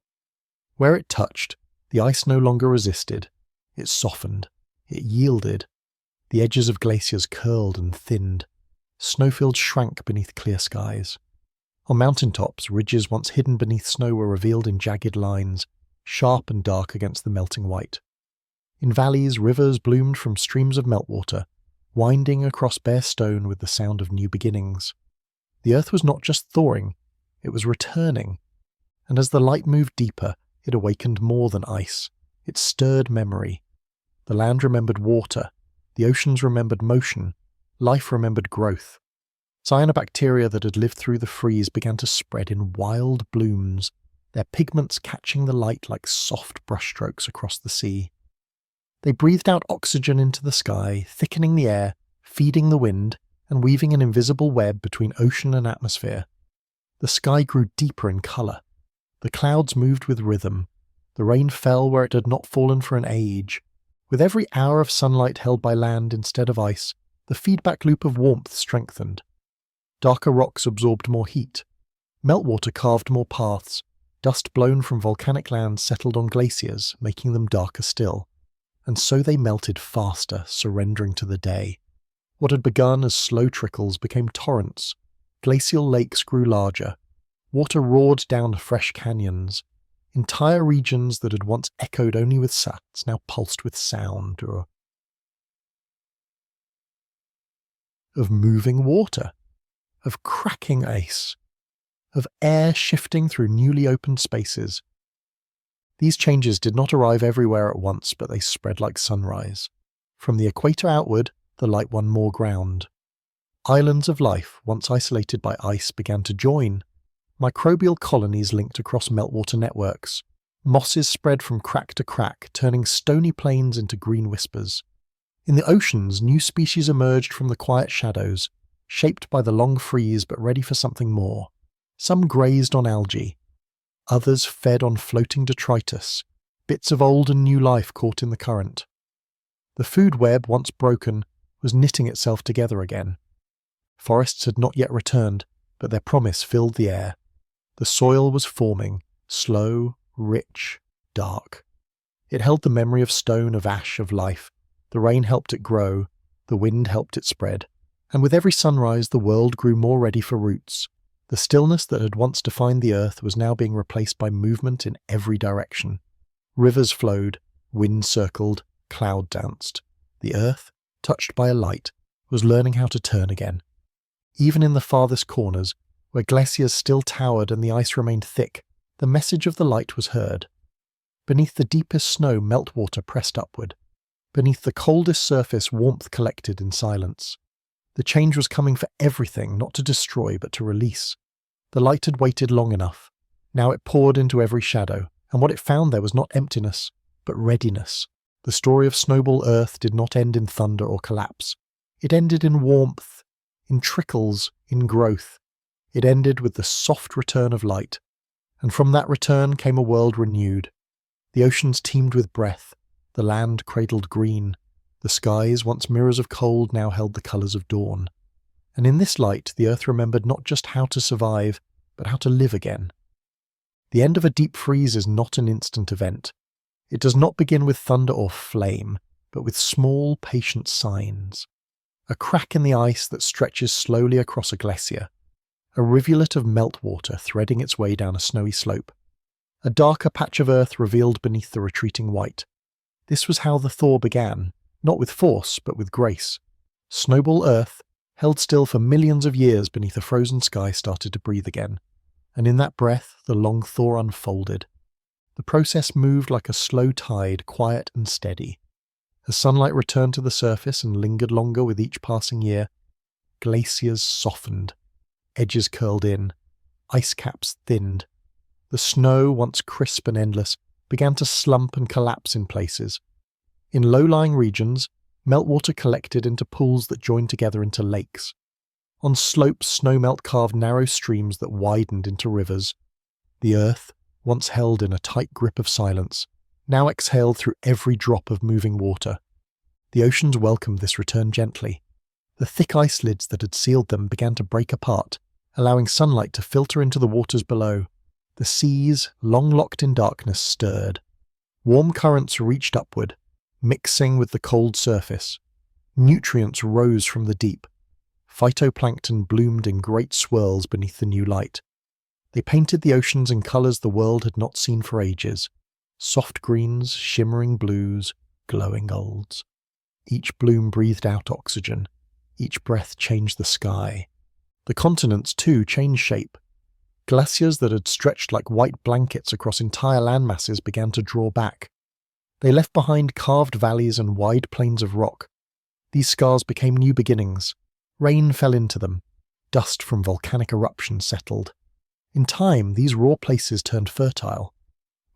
A: Where it touched, the ice no longer resisted. It softened. It yielded. The edges of glaciers curled and thinned. Snowfields shrank beneath clear skies. On mountain tops, ridges once hidden beneath snow were revealed in jagged lines, sharp and dark against the melting white. In valleys, rivers bloomed from streams of meltwater, winding across bare stone with the sound of new beginnings. The earth was not just thawing, it was returning. And as the light moved deeper, it awakened more than ice. It stirred memory. The land remembered water, the oceans remembered motion, life remembered growth. Cyanobacteria that had lived through the freeze began to spread in wild blooms, their pigments catching the light like soft brushstrokes across the sea. They breathed out oxygen into the sky, thickening the air, feeding the wind, and weaving an invisible web between ocean and atmosphere. The sky grew deeper in colour. The clouds moved with rhythm. The rain fell where it had not fallen for an age. With every hour of sunlight held by land instead of ice, the feedback loop of warmth strengthened. Darker rocks absorbed more heat. Meltwater carved more paths. Dust blown from volcanic lands settled on glaciers, making them darker still. And so they melted faster, surrendering to the day. What had begun as slow trickles became torrents. Glacial lakes grew larger. Water roared down fresh canyons. Entire regions that had once echoed only with sounds now pulsed with sound of moving water, of cracking ice, of air shifting through newly opened spaces. These changes did not arrive everywhere at once, but they spread like sunrise. From the equator outward, the light won more ground. Islands of life, once isolated by ice, began to join. Microbial colonies linked across meltwater networks. Mosses spread from crack to crack, turning stony plains into green whispers. In the oceans, new species emerged from the quiet shadows, shaped by the long freeze but ready for something more. Some grazed on algae. Others fed on floating detritus, bits of old and new life caught in the current. The food web, once broken, was knitting itself together again. Forests had not yet returned, but their promise filled the air. The soil was forming, slow, rich, dark. It held the memory of stone, of ash, of life. The rain helped it grow, the wind helped it spread. And with every sunrise the world grew more ready for roots. The stillness that had once defined the earth was now being replaced by movement in every direction. Rivers flowed, wind circled, cloud danced. The earth, touched by a light, was learning how to turn again. Even in the farthest corners, where glaciers still towered and the ice remained thick, the message of the light was heard. Beneath the deepest snow, meltwater pressed upward. Beneath the coldest surface, warmth collected in silence. The change was coming for everything, not to destroy, but to release. The light had waited long enough. Now it poured into every shadow, and what it found there was not emptiness, but readiness. The story of Snowball Earth did not end in thunder or collapse. It ended in warmth, in trickles, in growth. It ended with the soft return of light. And from that return came a world renewed. The oceans teemed with breath. The land cradled green. The skies, once mirrors of cold, now held the colours of dawn. And in this light, the earth remembered not just how to survive, but how to live again. The end of a deep freeze is not an instant event. It does not begin with thunder or flame, but with small, patient signs. A crack in the ice that stretches slowly across a glacier. A rivulet of meltwater threading its way down a snowy slope. A darker patch of earth revealed beneath the retreating white. This was how the thaw began, not with force, but with grace. Snowball Earth, held still for millions of years beneath a frozen sky, started to breathe again. And in that breath, the long thaw unfolded. The process moved like a slow tide, quiet and steady. As sunlight returned to the surface and lingered longer with each passing year, glaciers softened. Edges curled in. Ice caps thinned. The snow, once crisp and endless, began to slump and collapse in places. In low-lying regions, meltwater collected into pools that joined together into lakes. On slopes, snowmelt carved narrow streams that widened into rivers. The earth, once held in a tight grip of silence, now exhaled through every drop of moving water. The oceans welcomed this return gently. The thick ice lids that had sealed them began to break apart, allowing sunlight to filter into the waters below. The seas, long locked in darkness, stirred. Warm currents reached upward, mixing with the cold surface. Nutrients rose from the deep. Phytoplankton bloomed in great swirls beneath the new light. They painted the oceans in colours the world had not seen for ages. Soft greens, shimmering blues, glowing golds. Each bloom breathed out oxygen. Each breath changed the sky. The continents, too, changed shape. Glaciers that had stretched like white blankets across entire landmasses began to draw back. They left behind carved valleys and wide plains of rock. These scars became new beginnings. Rain fell into them. Dust from volcanic eruptions settled. In time, these raw places turned fertile.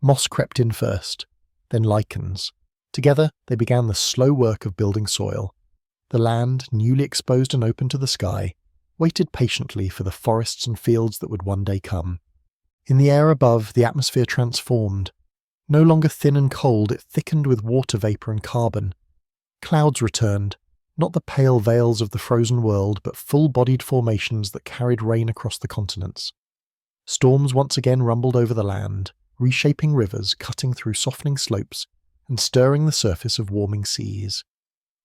A: Moss crept in first, then lichens. Together, they began the slow work of building soil. The land, newly exposed and open to the sky, waited patiently for the forests and fields that would one day come. In the air above, the atmosphere transformed. No longer thin and cold, it thickened with water vapour and carbon. Clouds returned, not the pale veils of the frozen world, but full-bodied formations that carried rain across the continents. Storms once again rumbled over the land, reshaping rivers, cutting through softening slopes, and stirring the surface of warming seas.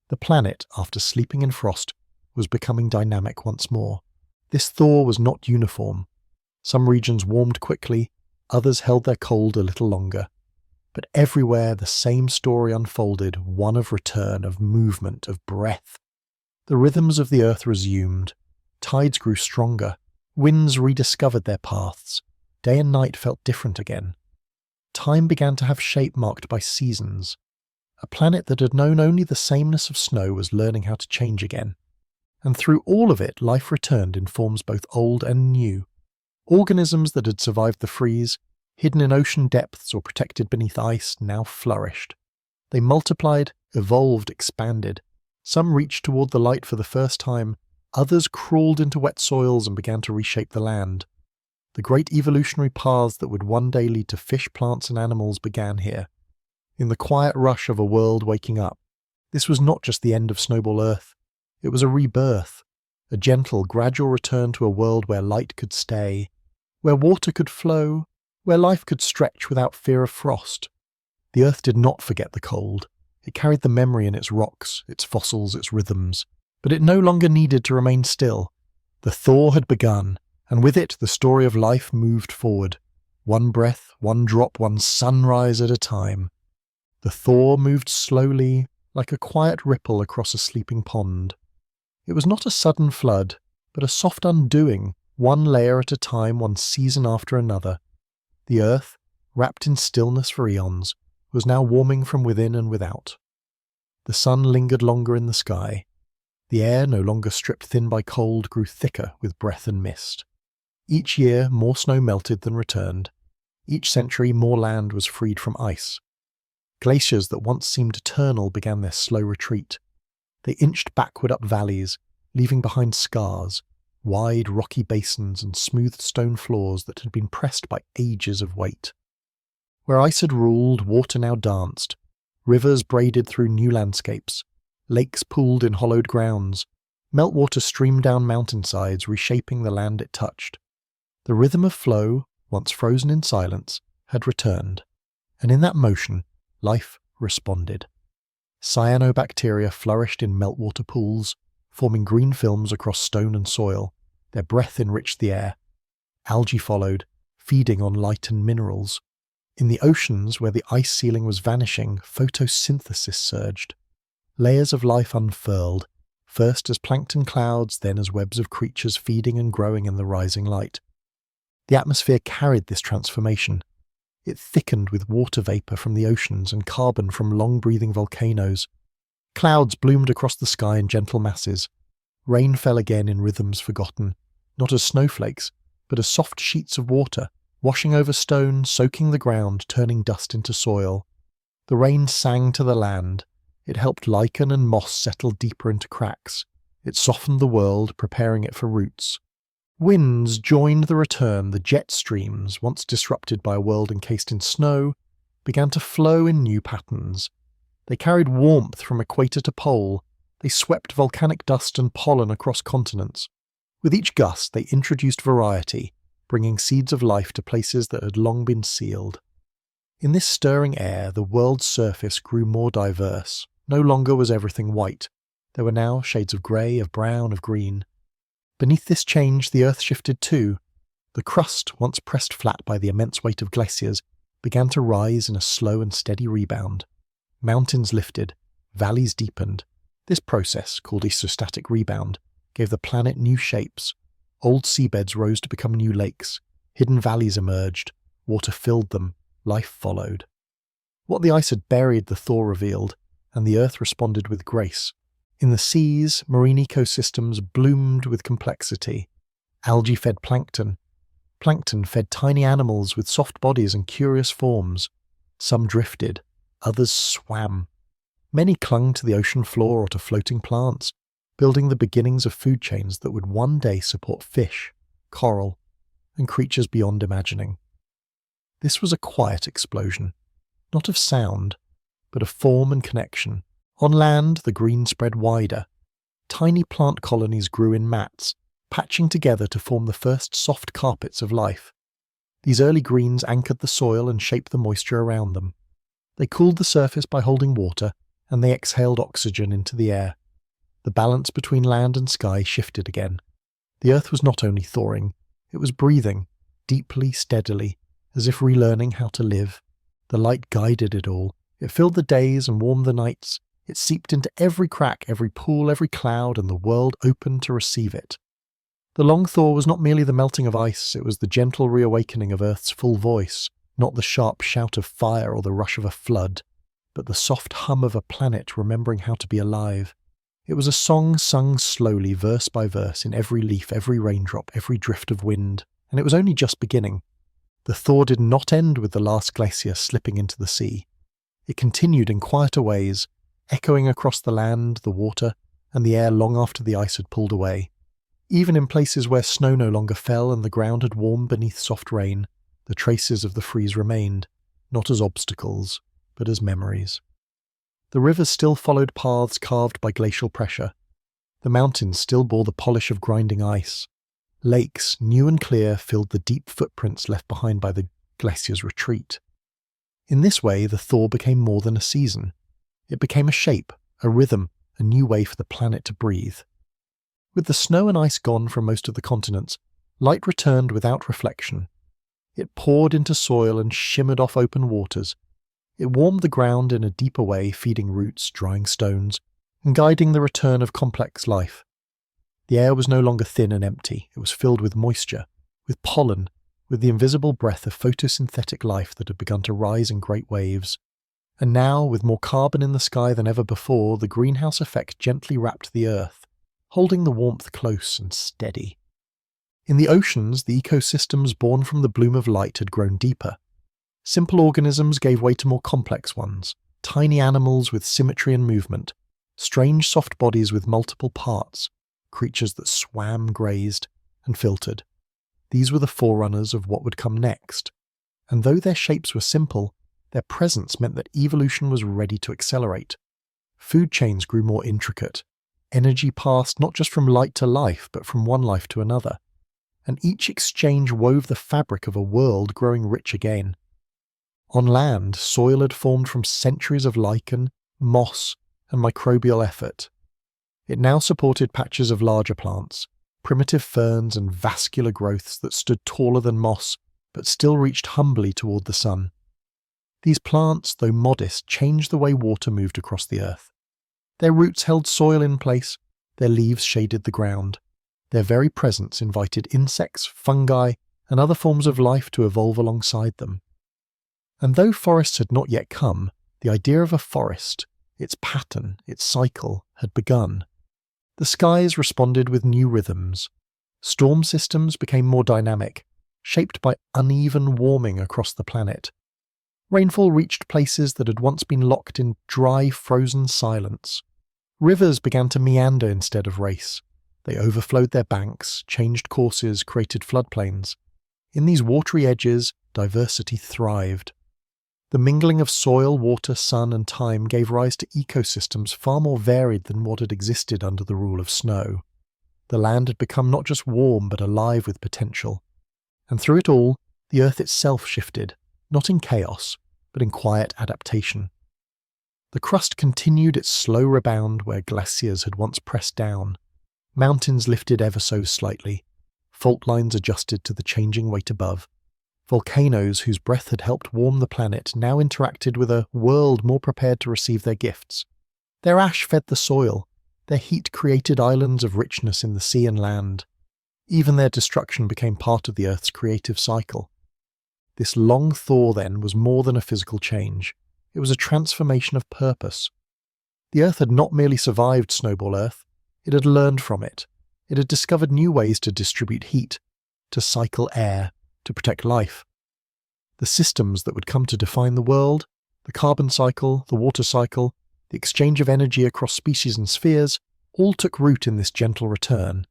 A: The planet, after sleeping in frost, was becoming dynamic once more. This thaw was not uniform. Some regions warmed quickly, others held their cold a little longer. But everywhere the same story unfolded, one of return, of movement, of breath. The rhythms of the earth resumed. Tides grew stronger. Winds rediscovered their paths. Day and night felt different again. Time began to have shape marked by seasons. A planet that had known only the sameness of snow was learning how to change again. And through all of it, life returned in forms both old and new. Organisms that had survived the freeze, hidden in ocean depths or protected beneath ice, now flourished. They multiplied, evolved, expanded. Some reached toward the light for the first time, others crawled into wet soils and began to reshape the land. The great evolutionary paths that would one day lead to fish, plants, and animals began here. In the quiet rush of a world waking up, this was not just the end of Snowball Earth. It was a rebirth, a gentle, gradual return to a world where light could stay, where water could flow, where life could stretch without fear of frost. The Earth did not forget the cold. It carried the memory in its rocks, its fossils, its rhythms. But it no longer needed to remain still. The thaw had begun, and with it the story of life moved forward. One breath, one drop, one sunrise at a time. The thaw moved slowly, like a quiet ripple across a sleeping pond. It was not a sudden flood, but a soft undoing, one layer at a time, one season after another. The earth, wrapped in stillness for eons, was now warming from within and without. The sun lingered longer in the sky. The air, no longer stripped thin by cold, grew thicker with breath and mist. Each year, more snow melted than returned. Each century, more land was freed from ice. Glaciers that once seemed eternal began their slow retreat. They inched backward up valleys, leaving behind scars, wide rocky basins and smooth stone floors that had been pressed by ages of weight. Where ice had ruled, water now danced. Rivers braided through new landscapes. Lakes pooled in hollowed grounds. Meltwater streamed down mountainsides, reshaping the land it touched. The rhythm of flow, once frozen in silence, had returned, and in that motion, life responded. Cyanobacteria flourished in meltwater pools, forming green films across stone and soil. Their breath enriched the air. Algae followed, feeding on light and minerals. In the oceans, where the ice ceiling was vanishing, photosynthesis surged. Layers of life unfurled, first as plankton clouds, then as webs of creatures feeding and growing in the rising light. The atmosphere carried this transformation. It thickened with water vapour from the oceans and carbon from long-breathing volcanoes. Clouds bloomed across the sky in gentle masses. Rain fell again in rhythms forgotten, not as snowflakes, but as soft sheets of water, washing over stone, soaking the ground, turning dust into soil. The rain sang to the land. It helped lichen and moss settle deeper into cracks. It softened the world, preparing it for roots. Winds joined the return. The jet streams, once disrupted by a world encased in snow, began to flow in new patterns. They carried warmth from equator to pole. They swept volcanic dust and pollen across continents. With each gust, they introduced variety, bringing seeds of life to places that had long been sealed. In this stirring air, the world's surface grew more diverse. No longer was everything white. There were now shades of grey, of brown, of green. Beneath this change, the earth shifted too. The crust, once pressed flat by the immense weight of glaciers, began to rise in a slow and steady rebound. Mountains lifted, valleys deepened, This process, called isostatic rebound, gave the planet new shapes. Old seabeds rose to become new lakes, hidden valleys emerged, water filled them, life followed. What the ice had buried the thaw revealed, and the Earth responded with grace. In the seas, marine ecosystems bloomed with complexity. Algae fed plankton. Plankton fed tiny animals with soft bodies and curious forms. Some drifted, others swam. Many clung to the ocean floor or to floating plants, building the beginnings of food chains that would one day support fish, coral, and creatures beyond imagining. This was a quiet explosion, not of sound, but of form and connection. On land, the green spread wider. Tiny plant colonies grew in mats, patching together to form the first soft carpets of life. These early greens anchored the soil and shaped the moisture around them. They cooled the surface by holding water, and they exhaled oxygen into the air. The balance between land and sky shifted again. The Earth was not only thawing, it was breathing, deeply, steadily, as if relearning how to live. The light guided it all. It filled the days and warmed the nights. It seeped into every crack, every pool, every cloud, and the world opened to receive it. The long thaw was not merely the melting of ice, it was the gentle reawakening of Earth's full voice, not the sharp shout of fire or the rush of a flood, but the soft hum of a planet remembering how to be alive. It was a song sung slowly, verse by verse, in every leaf, every raindrop, every drift of wind, and it was only just beginning. The thaw did not end with the last glacier slipping into the sea. It continued in quieter ways, echoing across the land, the water, and the air long after the ice had pulled away. Even in places where snow no longer fell and the ground had warmed beneath soft rain, the traces of the freeze remained, not as obstacles, but as memories. The rivers still followed paths carved by glacial pressure. The mountains still bore the polish of grinding ice. Lakes, new and clear, filled the deep footprints left behind by the glacier's retreat. In this way, the thaw became more than a season. It became a shape, a rhythm, a new way for the planet to breathe. With the snow and ice gone from most of the continents, light returned without reflection. It poured into soil and shimmered off open waters. It warmed the ground in a deeper way, feeding roots, drying stones, and guiding the return of complex life. The air was no longer thin and empty. It was filled with moisture, with pollen, with the invisible breath of photosynthetic life that had begun to rise in great waves. And now, with more carbon in the sky than ever before, the greenhouse effect gently wrapped the Earth, holding the warmth close and steady. In the oceans, the ecosystems born from the bloom of light had grown deeper. Simple organisms gave way to more complex ones, tiny animals with symmetry and movement, strange soft bodies with multiple parts, creatures that swam, grazed, and filtered. These were the forerunners of what would come next, and though their shapes were simple, their presence meant that evolution was ready to accelerate. Food chains grew more intricate. Energy passed not just from light to life, but from one life to another, and each exchange wove the fabric of a world growing rich again. On land, soil had formed from centuries of lichen, moss, and microbial effort. It now supported patches of larger plants, primitive ferns and vascular growths that stood taller than moss, but still reached humbly toward the sun. These plants, though modest, changed the way water moved across the earth. Their roots held soil in place, their leaves shaded the ground. Their very presence invited insects, fungi, and other forms of life to evolve alongside them. And though forests had not yet come, the idea of a forest, its pattern, its cycle, had begun. The skies responded with new rhythms. Storm systems became more dynamic, shaped by uneven warming across the planet. Rainfall reached places that had once been locked in dry, frozen silence. Rivers began to meander instead of race. They overflowed their banks, changed courses, created floodplains. In these watery edges, diversity thrived. The mingling of soil, water, sun, and time gave rise to ecosystems far more varied than what had existed under the rule of snow. The land had become not just warm, but alive with potential. And through it all, the earth itself shifted, not in chaos, but in quiet adaptation. The crust continued its slow rebound where glaciers had once pressed down. Mountains lifted ever so slightly. Fault lines adjusted to the changing weight above. Volcanoes whose breath had helped warm the planet now interacted with a world more prepared to receive their gifts. Their ash fed the soil, Their heat created islands of richness in the sea and land. Even their destruction became part of the Earth's creative cycle. This long thaw, then, was more than a physical change. It was a transformation of purpose. The Earth had not merely survived Snowball Earth, it had learned from it. It had discovered new ways to distribute heat, to cycle air, to protect life. The systems that would come to define the world, the carbon cycle, the water cycle, the exchange of energy across species and spheres, all took root in this gentle return.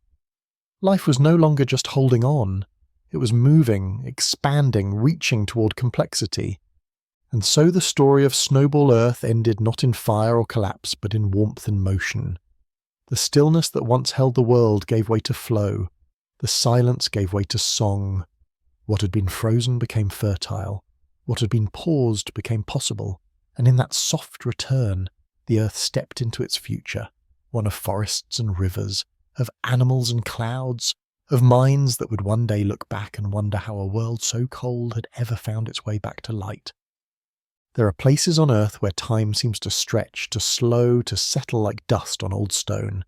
A: Life was no longer just holding on. It was moving, expanding, reaching toward complexity. And so the story of Snowball Earth ended not in fire or collapse, but in warmth and motion. The stillness that once held the world gave way to flow. The silence gave way to song. What had been frozen became fertile. What had been paused became possible. And in that soft return, the Earth stepped into its future, one of forests and rivers, of animals and clouds, of minds that would one day look back and wonder how a world so cold had ever found its way back to light. There are places on Earth where time seems to stretch, to slow, to settle like dust on old stone.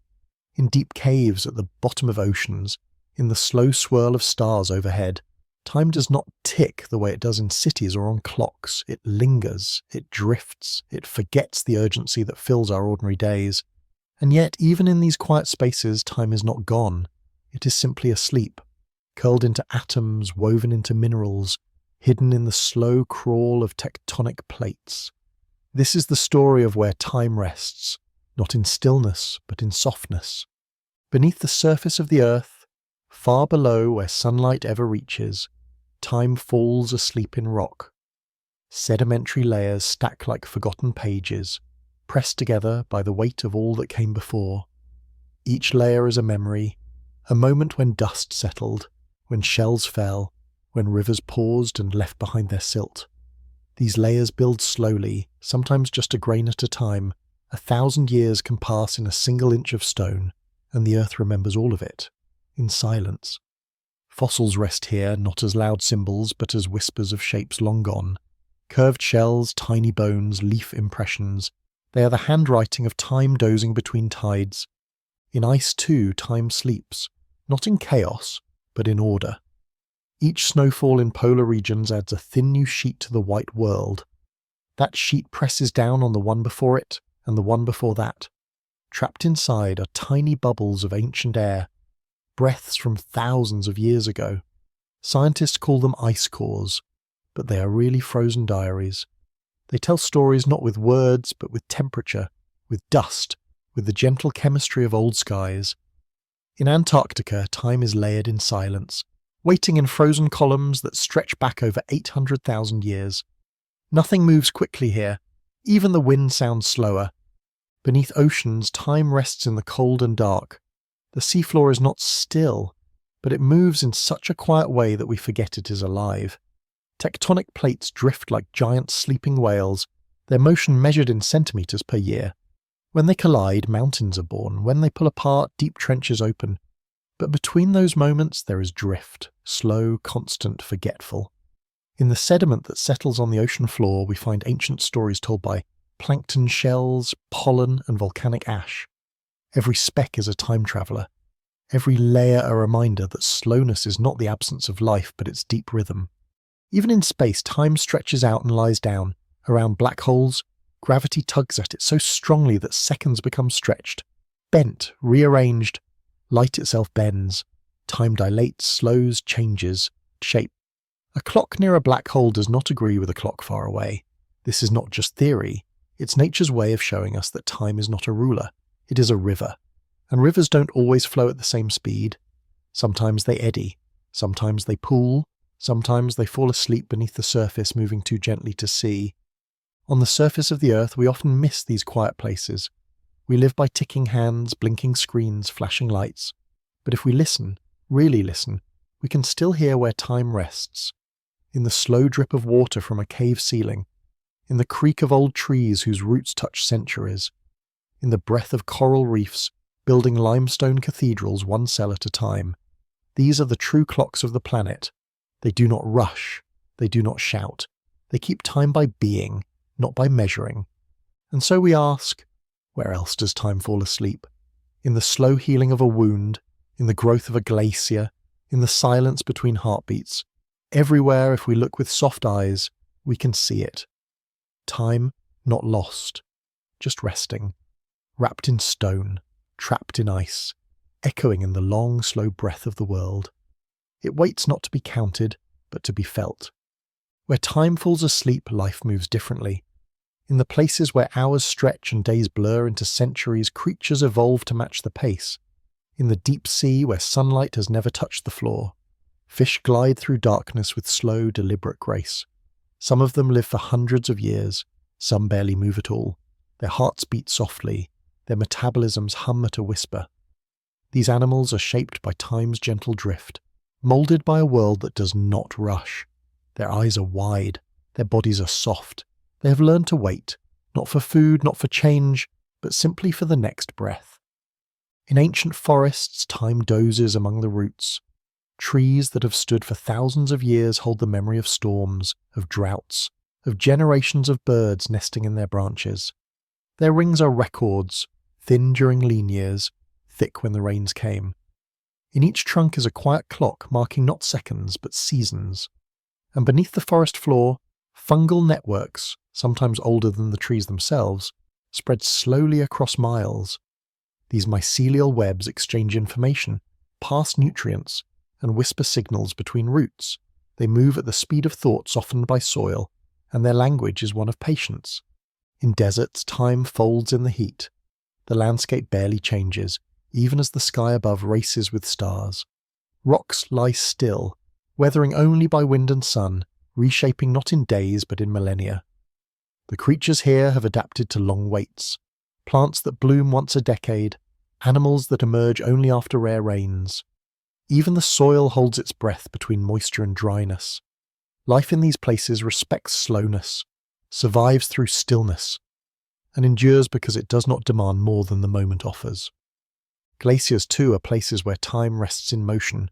A: In deep caves at the bottom of oceans, in the slow swirl of stars overhead, time does not tick the way it does in cities or on clocks. It lingers, it drifts, it forgets the urgency that fills our ordinary days. And yet, even in these quiet spaces, time is not gone. It is simply asleep, curled into atoms, woven into minerals, hidden in the slow crawl of tectonic plates. This is the story of where time rests, not in stillness, but in softness. Beneath the surface of the Earth, far below where sunlight ever reaches, time falls asleep in rock. Sedimentary layers stack like forgotten pages, pressed together by the weight of all that came before. Each layer is a memory, a moment when dust settled, when shells fell, when rivers paused and left behind their silt. These layers build slowly, sometimes just a grain at a time. 1,000 years can pass in a single inch of stone, and the Earth remembers all of it, in silence. Fossils rest here, not as loud symbols, but as whispers of shapes long gone. Curved shells, tiny bones, leaf impressions. They are the handwriting of time dozing between tides. In ice, too, time sleeps, not in chaos, but in order. Each snowfall in polar regions adds a thin new sheet to the white world. That sheet presses down on the one before it, and the one before that. Trapped inside are tiny bubbles of ancient air, breaths from thousands of years ago. Scientists call them ice cores, but they are really frozen diaries. They tell stories not with words, but with temperature, with dust, with the gentle chemistry of old skies. In Antarctica, time is layered in silence, waiting in frozen columns that stretch back over 800,000 years. Nothing moves quickly here. Even the wind sounds slower. Beneath oceans, time rests in the cold and dark. The seafloor is not still, but it moves in such a quiet way that we forget it is alive. Tectonic plates drift like giant sleeping whales, their motion measured in centimetres per year. When they collide, mountains are born. When they pull apart, deep trenches open. But between those moments there is drift, slow, constant, forgetful. In the sediment that settles on the ocean floor, we find ancient stories told by plankton shells, pollen, and volcanic ash. Every speck is a time traveller. Every layer a reminder that slowness is not the absence of life, but its deep rhythm. Even in space, time stretches out and lies down. Around black holes, gravity tugs at it so strongly that seconds become stretched, bent, rearranged. Light itself bends. Time dilates, slows, changes shape. A clock near a black hole does not agree with a clock far away. This is not just theory. It's nature's way of showing us that time is not a ruler. It is a river. And rivers don't always flow at the same speed. Sometimes they eddy. Sometimes they pool. Sometimes they fall asleep beneath the surface, moving too gently to see. On the surface of the Earth, we often miss these quiet places. We live by ticking hands, blinking screens, flashing lights. But if we listen, really listen, we can still hear where time rests. In the slow drip of water from a cave ceiling. In the creak of old trees whose roots touch centuries. In the breath of coral reefs, building limestone cathedrals one cell at a time. These are the true clocks of the planet. They do not rush. They do not shout. They keep time by being, not by measuring. And so we ask, where else does time fall asleep? in the slow healing of a wound, in the growth of a glacier, in the silence between heartbeats. Everywhere, if we look with soft eyes, we can see it. Time not lost, just resting, wrapped in stone, trapped in ice, echoing in the long, slow breath of the world. It waits not to be counted, but to be felt. Where time falls asleep, life moves differently. In the places where hours stretch and days blur into centuries, creatures evolve to match the pace. In the deep sea, where sunlight has never touched the floor, fish glide through darkness with slow, deliberate grace. Some of them live for hundreds of years, some barely move at all. Their hearts beat softly, their metabolisms hum at a whisper. These animals are shaped by time's gentle drift, moulded by a world that does not rush. Their eyes are wide, their bodies are soft. They have learned to wait, not for food, not for change, but simply for the next breath. In ancient forests, time dozes among the roots. Trees that have stood for thousands of years hold the memory of storms, of droughts, of generations of birds nesting in their branches. Their rings are records, thin during lean years, thick when the rains came. In each trunk is a quiet clock marking not seconds but seasons. And beneath the forest floor, fungal networks, sometimes older than the trees themselves, spread slowly across miles. These mycelial webs exchange information, pass nutrients, and whisper signals between roots. They move at the speed of thought softened by soil, and their language is one of patience. In deserts, time folds in the heat. The landscape barely changes, even as the sky above races with stars. Rocks lie still, weathering only by wind and sun, reshaping not in days but in millennia. The creatures here have adapted to long waits. Plants that bloom once a decade, animals that emerge only after rare rains. Even the soil holds its breath between moisture and dryness. Life in these places respects slowness, survives through stillness, and endures because it does not demand more than the moment offers. Glaciers, too, are places where time rests in motion.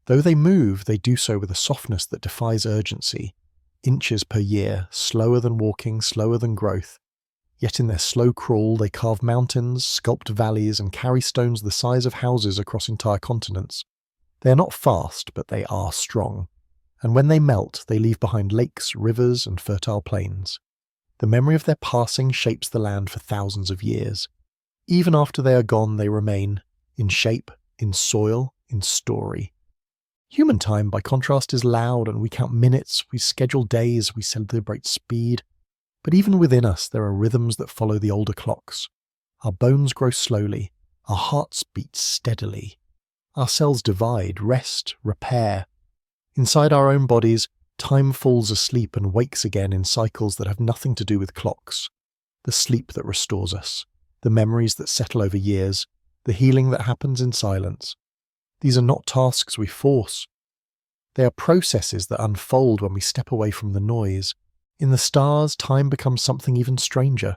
A: Though they move, they do so with a softness that defies urgency. Inches per year, slower than walking, slower than growth. Yet in their slow crawl, they carve mountains, sculpt valleys, and carry stones the size of houses across entire continents. They are not fast, but they are strong. And when they melt, they leave behind lakes, rivers, and fertile plains. The memory of their passing shapes the land for thousands of years. Even after they are gone, they remain, in shape, in soil, in story. Human time, by contrast, is loud, and we count minutes, we schedule days, we celebrate speed. But even within us, there are rhythms that follow the older clocks. Our bones grow slowly, our hearts beat steadily. Our cells divide, rest, repair. Inside our own bodies, time falls asleep and wakes again in cycles that have nothing to do with clocks. The sleep that restores us, the memories that settle over years, the healing that happens in silence. These are not tasks we force. They are processes that unfold when we step away from the noise. In the stars, time becomes something even stranger.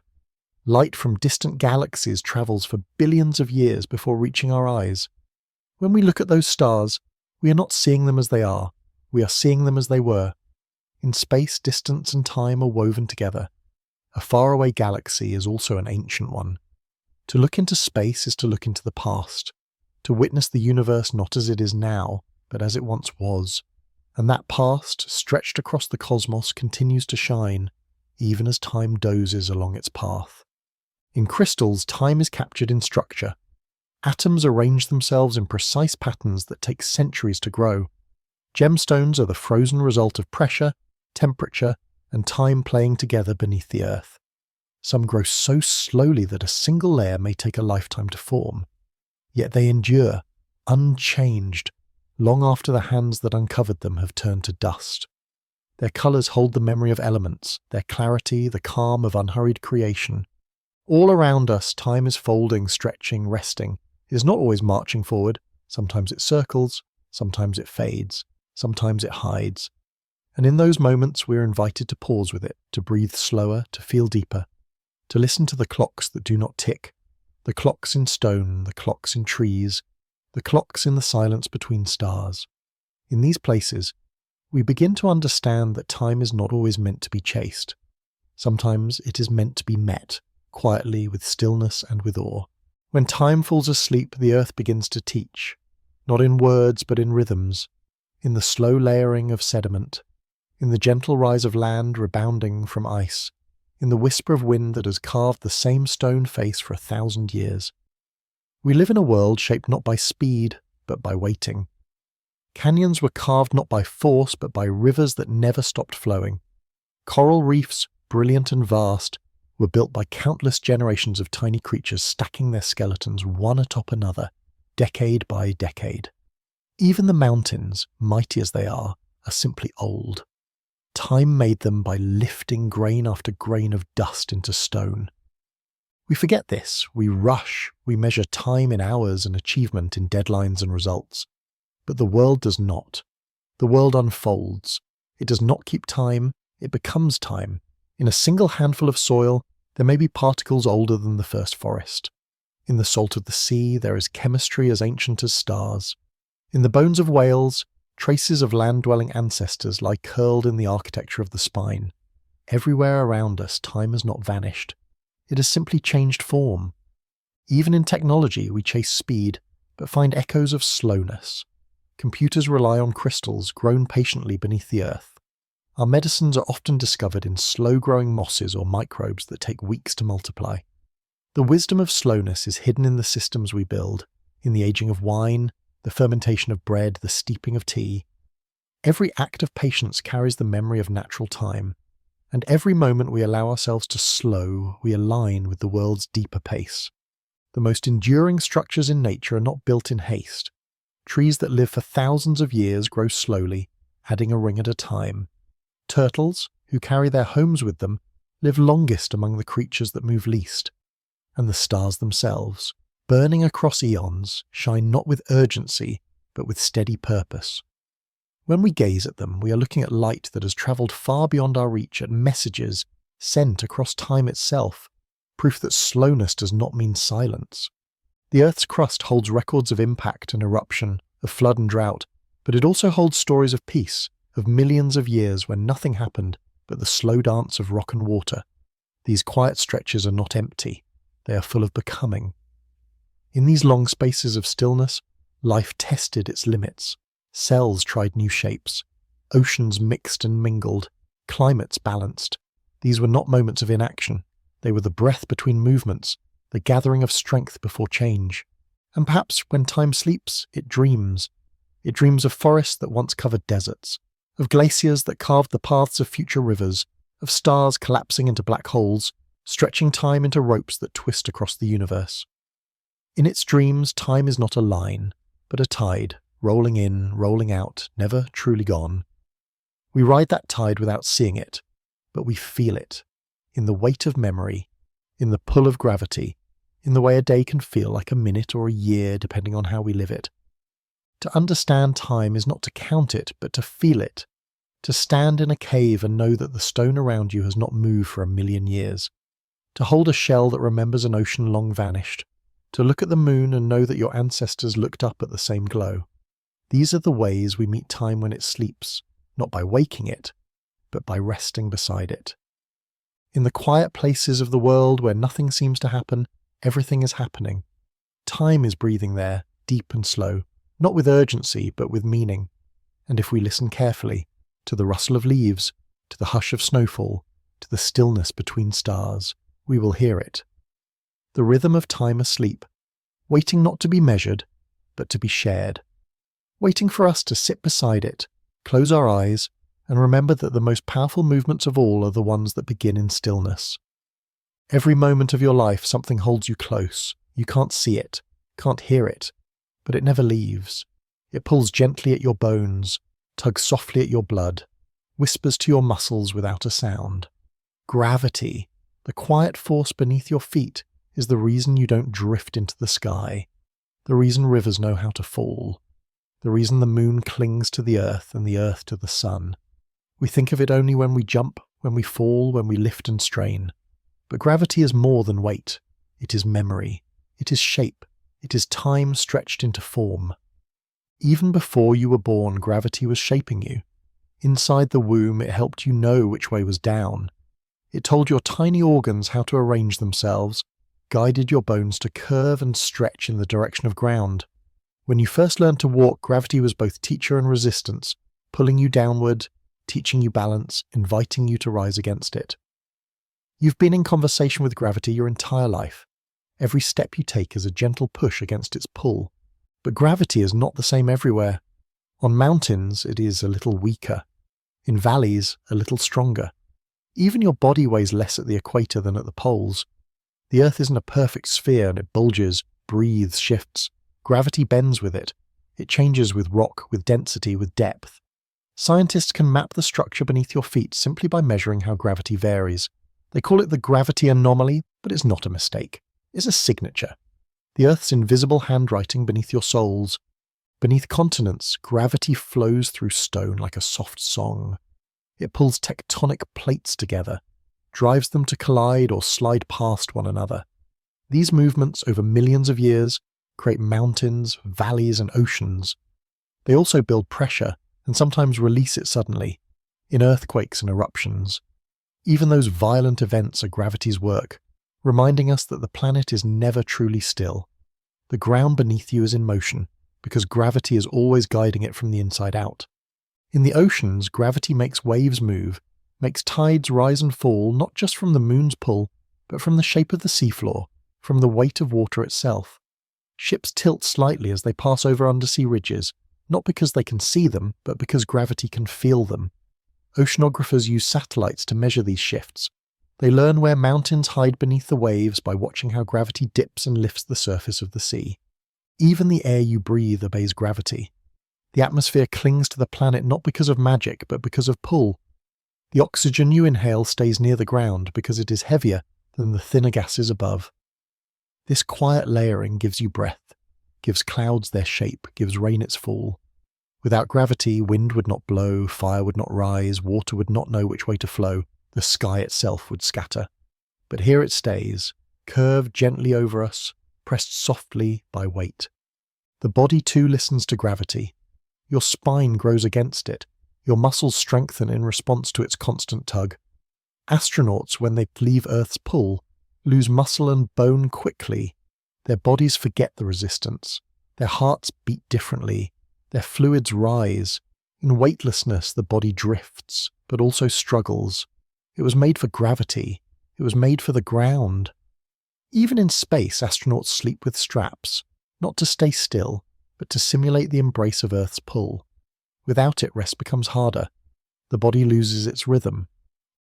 A: Light from distant galaxies travels for billions of years before reaching our eyes. When we look at those stars, we are not seeing them as they are. We are seeing them as they were. In space, distance and time are woven together. A faraway galaxy is also an ancient one. To look into space is to look into the past. To witness the universe not as it is now, but as it once was. And that past, stretched across the cosmos, continues to shine, even as time dozes along its path. In crystals, time is captured in structure. Atoms arrange themselves in precise patterns that take centuries to grow. Gemstones are the frozen result of pressure, temperature, and time playing together beneath the earth. Some grow so slowly that a single layer may take a lifetime to form. Yet they endure, unchanged, long after the hands that uncovered them have turned to dust. Their colours hold the memory of elements, their clarity, the calm of unhurried creation. All around us, time is folding, stretching, resting. It is not always marching forward. Sometimes it circles, sometimes it fades, sometimes it hides. And in those moments we are invited to pause with it, to breathe slower, to feel deeper, to listen to the clocks that do not tick, the clocks in stone, the clocks in trees, the clocks in the silence between stars. In these places, we begin to understand that time is not always meant to be chased. Sometimes it is meant to be met, quietly, with stillness and with awe. When time falls asleep, the earth begins to teach, not in words but in rhythms, in the slow layering of sediment, in the gentle rise of land rebounding from ice, in the whisper of wind that has carved the same stone face for 1,000 years. We live in a world shaped not by speed, but by waiting. Canyons were carved not by force, but by rivers that never stopped flowing. Coral reefs, brilliant and vast, were built by countless generations of tiny creatures stacking their skeletons one atop another, decade by decade. Even the mountains, mighty as they are simply old. Time made them by lifting grain after grain of dust into stone. We forget this, we rush, we measure time in hours and achievement in deadlines and results. But the world does not. The world unfolds. It does not keep time, it becomes time. In a single handful of soil, there may be particles older than the first forest. In the salt of the sea, there is chemistry as ancient as stars. In the bones of whales, traces of land-dwelling ancestors lie curled in the architecture of the spine. Everywhere around us, time has not vanished. It has simply changed form. Even in technology, we chase speed, but find echoes of slowness. Computers rely on crystals grown patiently beneath the earth. Our medicines are often discovered in slow-growing mosses or microbes that take weeks to multiply. The wisdom of slowness is hidden in the systems we build, in the aging of wine, the fermentation of bread, the steeping of tea. Every act of patience carries the memory of natural time, and every moment we allow ourselves to slow, we align with the world's deeper pace. The most enduring structures in nature are not built in haste. Trees that live for thousands of years grow slowly, adding a ring at a time. Turtles, who carry their homes with them, live longest among the creatures that move least. And the stars themselves, burning across eons, shine not with urgency, but with steady purpose. When we gaze at them, we are looking at light that has travelled far beyond our reach, at messages sent across time itself, proof that slowness does not mean silence. The Earth's crust holds records of impact and eruption, of flood and drought, but it also holds stories of peace, of millions of years when nothing happened but the slow dance of rock and water. These quiet stretches are not empty, they are full of becoming. In these long spaces of stillness, life tested its limits. Cells tried new shapes. Oceans mixed and mingled. Climates balanced. These were not moments of inaction. They were the breath between movements, the gathering of strength before change. And perhaps when time sleeps, it dreams. It dreams of forests that once covered deserts, of glaciers that carved the paths of future rivers, of stars collapsing into black holes, stretching time into ropes that twist across the universe. In its dreams, time is not a line, but a tide, rolling in, rolling out, never truly gone. We ride that tide without seeing it, but we feel it, in the weight of memory, in the pull of gravity, in the way a day can feel like a minute or a year depending on how we live it. To understand time is not to count it, but to feel it, to stand in a cave and know that the stone around you has not moved for 1,000,000 years, to hold a shell that remembers an ocean long vanished, to look at the moon and know that your ancestors looked up at the same glow. These are the ways we meet time when it sleeps, not by waking it, but by resting beside it. In the quiet places of the world where nothing seems to happen, everything is happening. Time is breathing there, deep and slow, not with urgency, but with meaning. And if we listen carefully, to the rustle of leaves, to the hush of snowfall, to the stillness between stars, we will hear it. The rhythm of time asleep, waiting not to be measured, but to be shared. Waiting for us to sit beside it, close our eyes, and remember that the most powerful movements of all are the ones that begin in stillness. Every moment of your life something holds you close. You can't see it, can't hear it, but it never leaves. It pulls gently at your bones, tugs softly at your blood, whispers to your muscles without a sound. Gravity, the quiet force beneath your feet, is the reason you don't drift into the sky, the reason rivers know how to fall, the reason the moon clings to the earth and the earth to the sun. We think of it only when we jump, when we fall, when we lift and strain. But gravity is more than weight. It is memory. It is shape. It is time stretched into form. Even before you were born, gravity was shaping you. Inside the womb, it helped you know which way was down. It told your tiny organs how to arrange themselves, guided your bones to curve and stretch in the direction of ground. When you first learned to walk, gravity was both teacher and resistance, pulling you downward, teaching you balance, inviting you to rise against it. You've been in conversation with gravity your entire life. Every step you take is a gentle push against its pull. But gravity is not the same everywhere. On mountains, it is a little weaker. In valleys, a little stronger. Even your body weighs less at the equator than at the poles. The Earth isn't a perfect sphere, and it bulges, breathes, shifts. Gravity bends with it. It changes with rock, with density, with depth. Scientists can map the structure beneath your feet simply by measuring how gravity varies. They call it the gravity anomaly, but it's not a mistake. It's a signature. The Earth's invisible handwriting beneath your soles. Beneath continents, gravity flows through stone like a soft song. It pulls tectonic plates together, drives them to collide or slide past one another. These movements over millions of years create mountains, valleys, and oceans. They also build pressure and sometimes release it suddenly, in earthquakes and eruptions. Even those violent events are gravity's work, reminding us that the planet is never truly still. The ground beneath you is in motion, because gravity is always guiding it from the inside out. In the oceans, gravity makes waves move, makes tides rise and fall not just from the moon's pull, but from the shape of the seafloor, from the weight of water itself. Ships tilt slightly as they pass over undersea ridges, not because they can see them, but because gravity can feel them. Oceanographers use satellites to measure these shifts. They learn where mountains hide beneath the waves by watching how gravity dips and lifts the surface of the sea. Even the air you breathe obeys gravity. The atmosphere clings to the planet not because of magic, but because of pull. The oxygen you inhale stays near the ground because it is heavier than the thinner gases above. This quiet layering gives you breath, gives clouds their shape, gives rain its fall. Without gravity, wind would not blow, fire would not rise, water would not know which way to flow, the sky itself would scatter. But here it stays, curved gently over us, pressed softly by weight. The body too listens to gravity. Your spine grows against it. Your muscles strengthen in response to its constant tug. Astronauts, when they leave Earth's pull, lose muscle and bone quickly. Their bodies forget the resistance. Their hearts beat differently. Their fluids rise. In weightlessness, the body drifts, but also struggles. It was made for gravity. It was made for the ground. Even in space, astronauts sleep with straps, not to stay still, but to simulate the embrace of Earth's pull. Without it, rest becomes harder. The body loses its rhythm.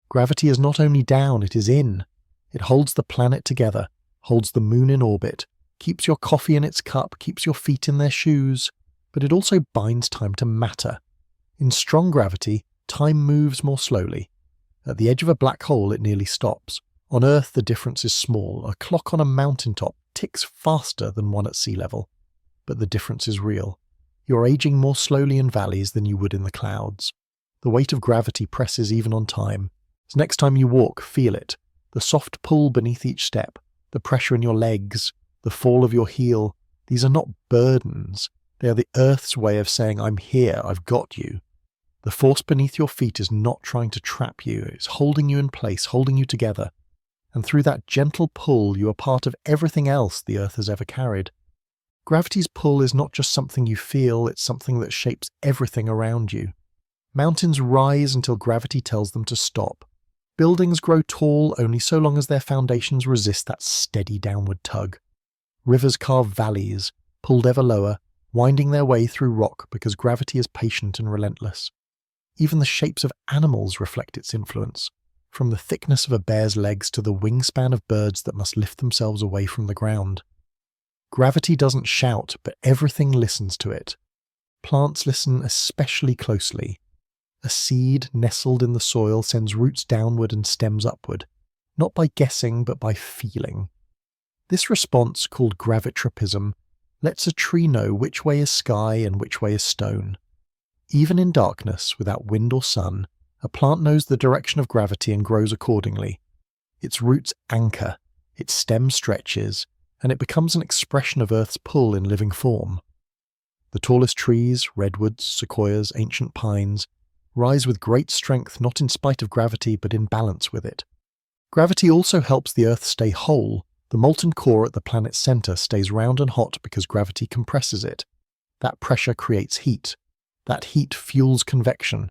A: Gravity is not only down, it is in. It holds the planet together, holds the moon in orbit, keeps your coffee in its cup, keeps your feet in their shoes, but it also binds time to matter. In strong gravity, time moves more slowly. At the edge of a black hole, it nearly stops. On Earth, the difference is small. A clock on a mountaintop ticks faster than one at sea level. But the difference is real. You're aging more slowly in valleys than you would in the clouds. The weight of gravity presses even on time. So next time you walk, feel it. The soft pull beneath each step, the pressure in your legs, the fall of your heel. These are not burdens. They are the Earth's way of saying, I'm here, I've got you. The force beneath your feet is not trying to trap you. It's holding you in place, holding you together. And through that gentle pull, you are part of everything else the Earth has ever carried. Gravity's pull is not just something you feel, it's something that shapes everything around you. Mountains rise until gravity tells them to stop. Buildings grow tall only so long as their foundations resist that steady downward tug. Rivers carve valleys, pulled ever lower, winding their way through rock because gravity is patient and relentless. Even the shapes of animals reflect its influence, from the thickness of a bear's legs to the wingspan of birds that must lift themselves away from the ground. Gravity doesn't shout, but everything listens to it. Plants listen especially closely. A seed nestled in the soil sends roots downward and stems upward, not by guessing but by feeling. This response, called gravitropism, lets a tree know which way is sky and which way is stone. Even in darkness, without wind or sun, a plant knows the direction of gravity and grows accordingly. Its roots anchor, its stem stretches, and it becomes an expression of Earth's pull in living form. The tallest trees, redwoods, sequoias, ancient pines, rise with great strength not in spite of gravity but in balance with it. Gravity also helps the Earth stay whole, the body stay strong, the mountains stay steady, and the valleys stay high. Gravity is the The molten core at the planet's center stays round and hot because gravity compresses it. That pressure creates heat. That heat fuels convection,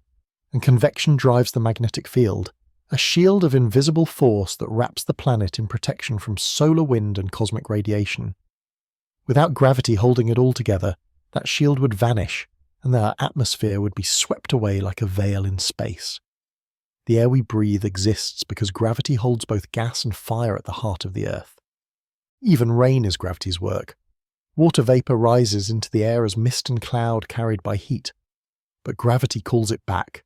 A: and convection drives the magnetic field, a shield of invisible force that wraps the planet in protection from solar wind and cosmic radiation. Without gravity holding it all together, that shield would vanish, and our atmosphere would be swept away like a veil in space. The air we breathe exists because gravity holds both gas and fire at the heart of the Earth. Even rain is gravity's work. Water vapor rises into the air as mist and cloud carried by heat, but gravity calls it back.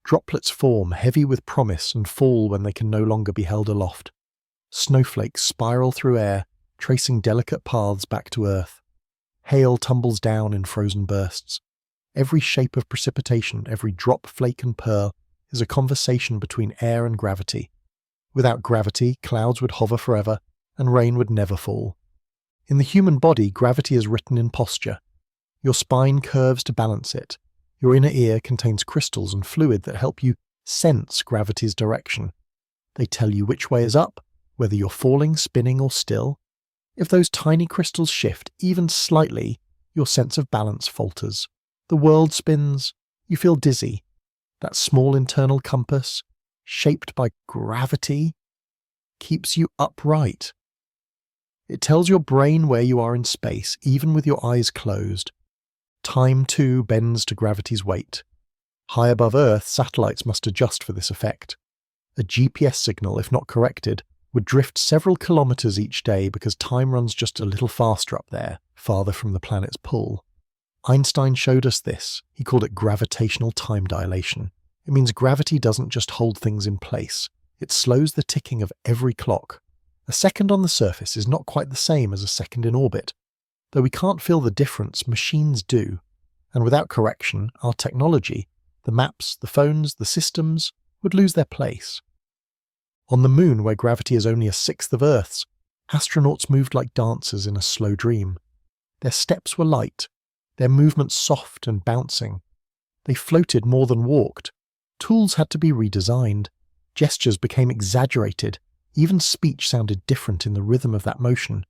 A: Droplets form, heavy with promise, and fall when they can no longer be held aloft. Snowflakes spiral through air, tracing delicate paths back to Earth. Hail tumbles down in frozen bursts. Every shape of precipitation, every drop, flake, and pearl is a conversation between air and gravity. Without gravity, clouds would hover forever, and rain would never fall. In the human body, gravity is written in posture. Your spine curves to balance it. Your inner ear contains crystals and fluid that help you sense gravity's direction. They tell you which way is up, whether you're falling, spinning, or still. If those tiny crystals shift even slightly, your sense of balance falters. The world spins. You feel dizzy. That small internal compass, shaped by gravity, keeps you upright. It tells your brain where you are in space, even with your eyes closed. Time, too, bends to gravity's weight. High above Earth, satellites must adjust for this effect. A GPS signal, if not corrected, would drift several kilometers each day because time runs just a little faster up there, farther from the planet's pull. Einstein showed us this. He called it gravitational time dilation. It means gravity doesn't just hold things in place. It slows the ticking of every clock. A second on the surface is not quite the same as a second in orbit. Though we can't feel the difference, machines do. And without correction, our technology, the maps, the phones, the systems, would lose their place. On the moon, where gravity is only a sixth of Earth's, astronauts moved like dancers in a slow dream. Their steps were light, their movements soft and bouncing. They floated more than walked. Tools had to be redesigned. Gestures became exaggerated. Even speech sounded different in the rhythm of that motion.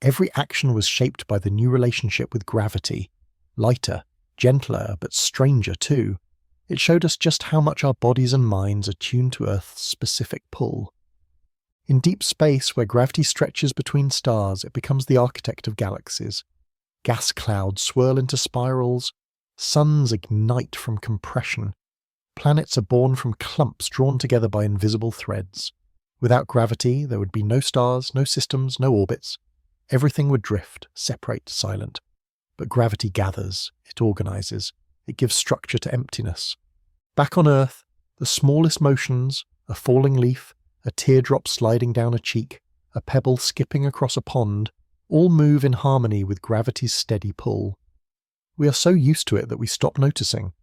A: Every action was shaped by the new relationship with gravity. Lighter, gentler, but stranger too. It showed us just how much our bodies and minds are tuned to Earth's specific pull. In deep space, where gravity stretches between stars, it becomes the architect of galaxies. Gas clouds swirl into spirals. Suns ignite from compression. Planets are born from clumps drawn together by invisible threads. Without gravity, there would be no stars, no systems, no orbits. Everything would drift, separate, silent. But gravity gathers, it organizes, it gives structure to emptiness. Back on Earth, the smallest motions, a falling leaf, a teardrop sliding down a cheek, a pebble skipping across a pond, all move in harmony with gravity's steady pull. We are so used to it that we stop noticing.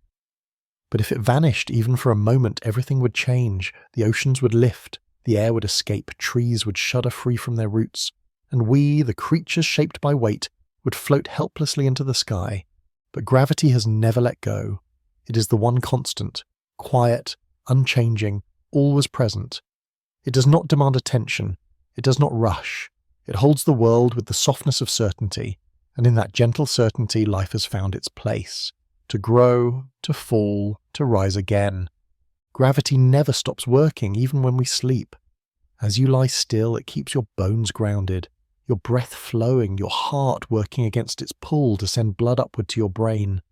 A: But if it vanished even for a moment, everything would change, the oceans would lift, the air would escape, trees would shudder free from their roots, and we, the creatures shaped by weight, would float helplessly into the sky. But gravity has never let go. It is the one constant, quiet, unchanging, always present. It does not demand attention. It does not rush. It holds the world with the softness of certainty, and in that gentle certainty life has found its place, to grow, to fall, to rise again. Gravity never stops working, even when we sleep. As you lie still, it keeps your bones grounded, your breath flowing, your heart working against its pull to send blood upward to your brain.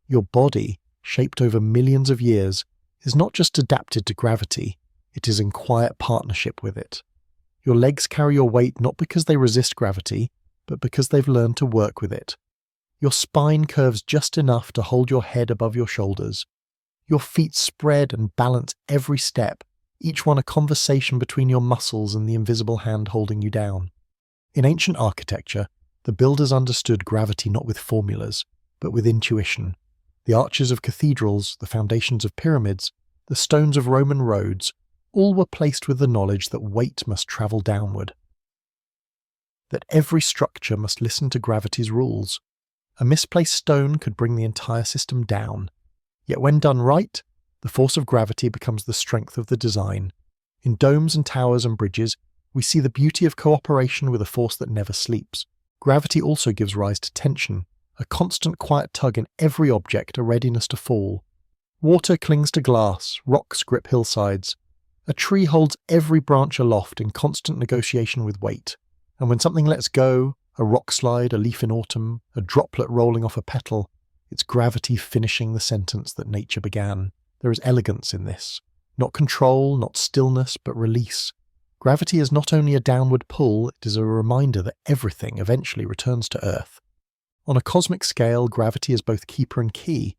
A: Your body, shaped over millions of years, is not just adapted to gravity, it is in quiet partnership with it. Your legs carry your weight not because they resist gravity, but because they've learned to work with it. Your spine curves just enough to hold your head above your shoulders. Your feet spread and balance every step, each one a conversation between your muscles and the invisible hand holding you down. In ancient architecture, the builders understood gravity not with formulas, but with intuition. The arches of cathedrals, the foundations of pyramids, the stones of Roman roads, all were placed with the knowledge that weight must travel downward. That every structure must listen to gravity's rules. A misplaced stone could bring the entire system down. Yet when done right, the force of gravity becomes the strength of the design. In domes and towers and bridges, We see the beauty of cooperation with a force that never sleeps. Gravity also gives rise to tension, a constant quiet tug in every object, a readiness to fall. Water clings to glass, rocks grip hillsides. A tree holds every branch aloft in constant negotiation with weight. And when something lets go, a rock slide, a leaf in autumn, a droplet rolling off a petal, it's gravity finishing the sentence that nature began. There is elegance in this. Not control, not stillness, but release. Gravity is not only a downward pull, it is a reminder that everything eventually returns to Earth. On a cosmic scale, gravity is both keeper and key.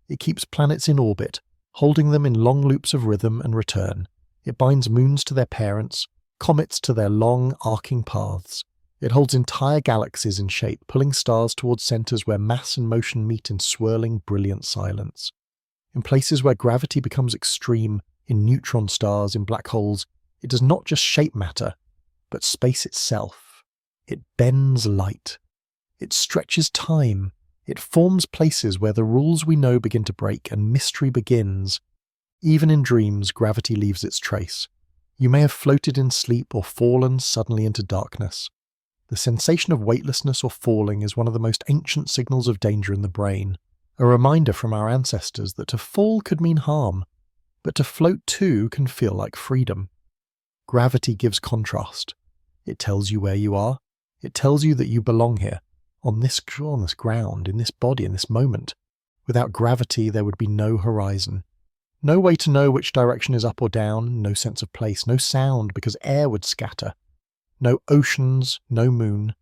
A: It keeps planets in orbit, holding them in long loops of rhythm and return. It binds moons to their parents, comets to their long, arcing paths. It holds entire galaxies in shape, pulling stars towards centers where mass and motion meet in swirling, brilliant silence. In places where gravity becomes extreme, in neutron stars, in black holes, it does not just shape matter, but space itself. It bends light. It stretches time. It forms places where the rules we know begin to break and mystery begins. Even in dreams, gravity leaves its trace. You may have floated in sleep or fallen suddenly into darkness. The sensation of weightlessness or falling is one of the most ancient signals of danger in the brain, a reminder from our ancestors that to fall could mean harm, but to float too can feel like freedom. Gravity gives contrast. It tells you where you are. It tells you that you belong here, on this ground, in this body, in this moment. Without gravity, there would be no horizon. No way to know which direction is up or down, no sense of place, no sound because air would scatter. No oceans, no moon,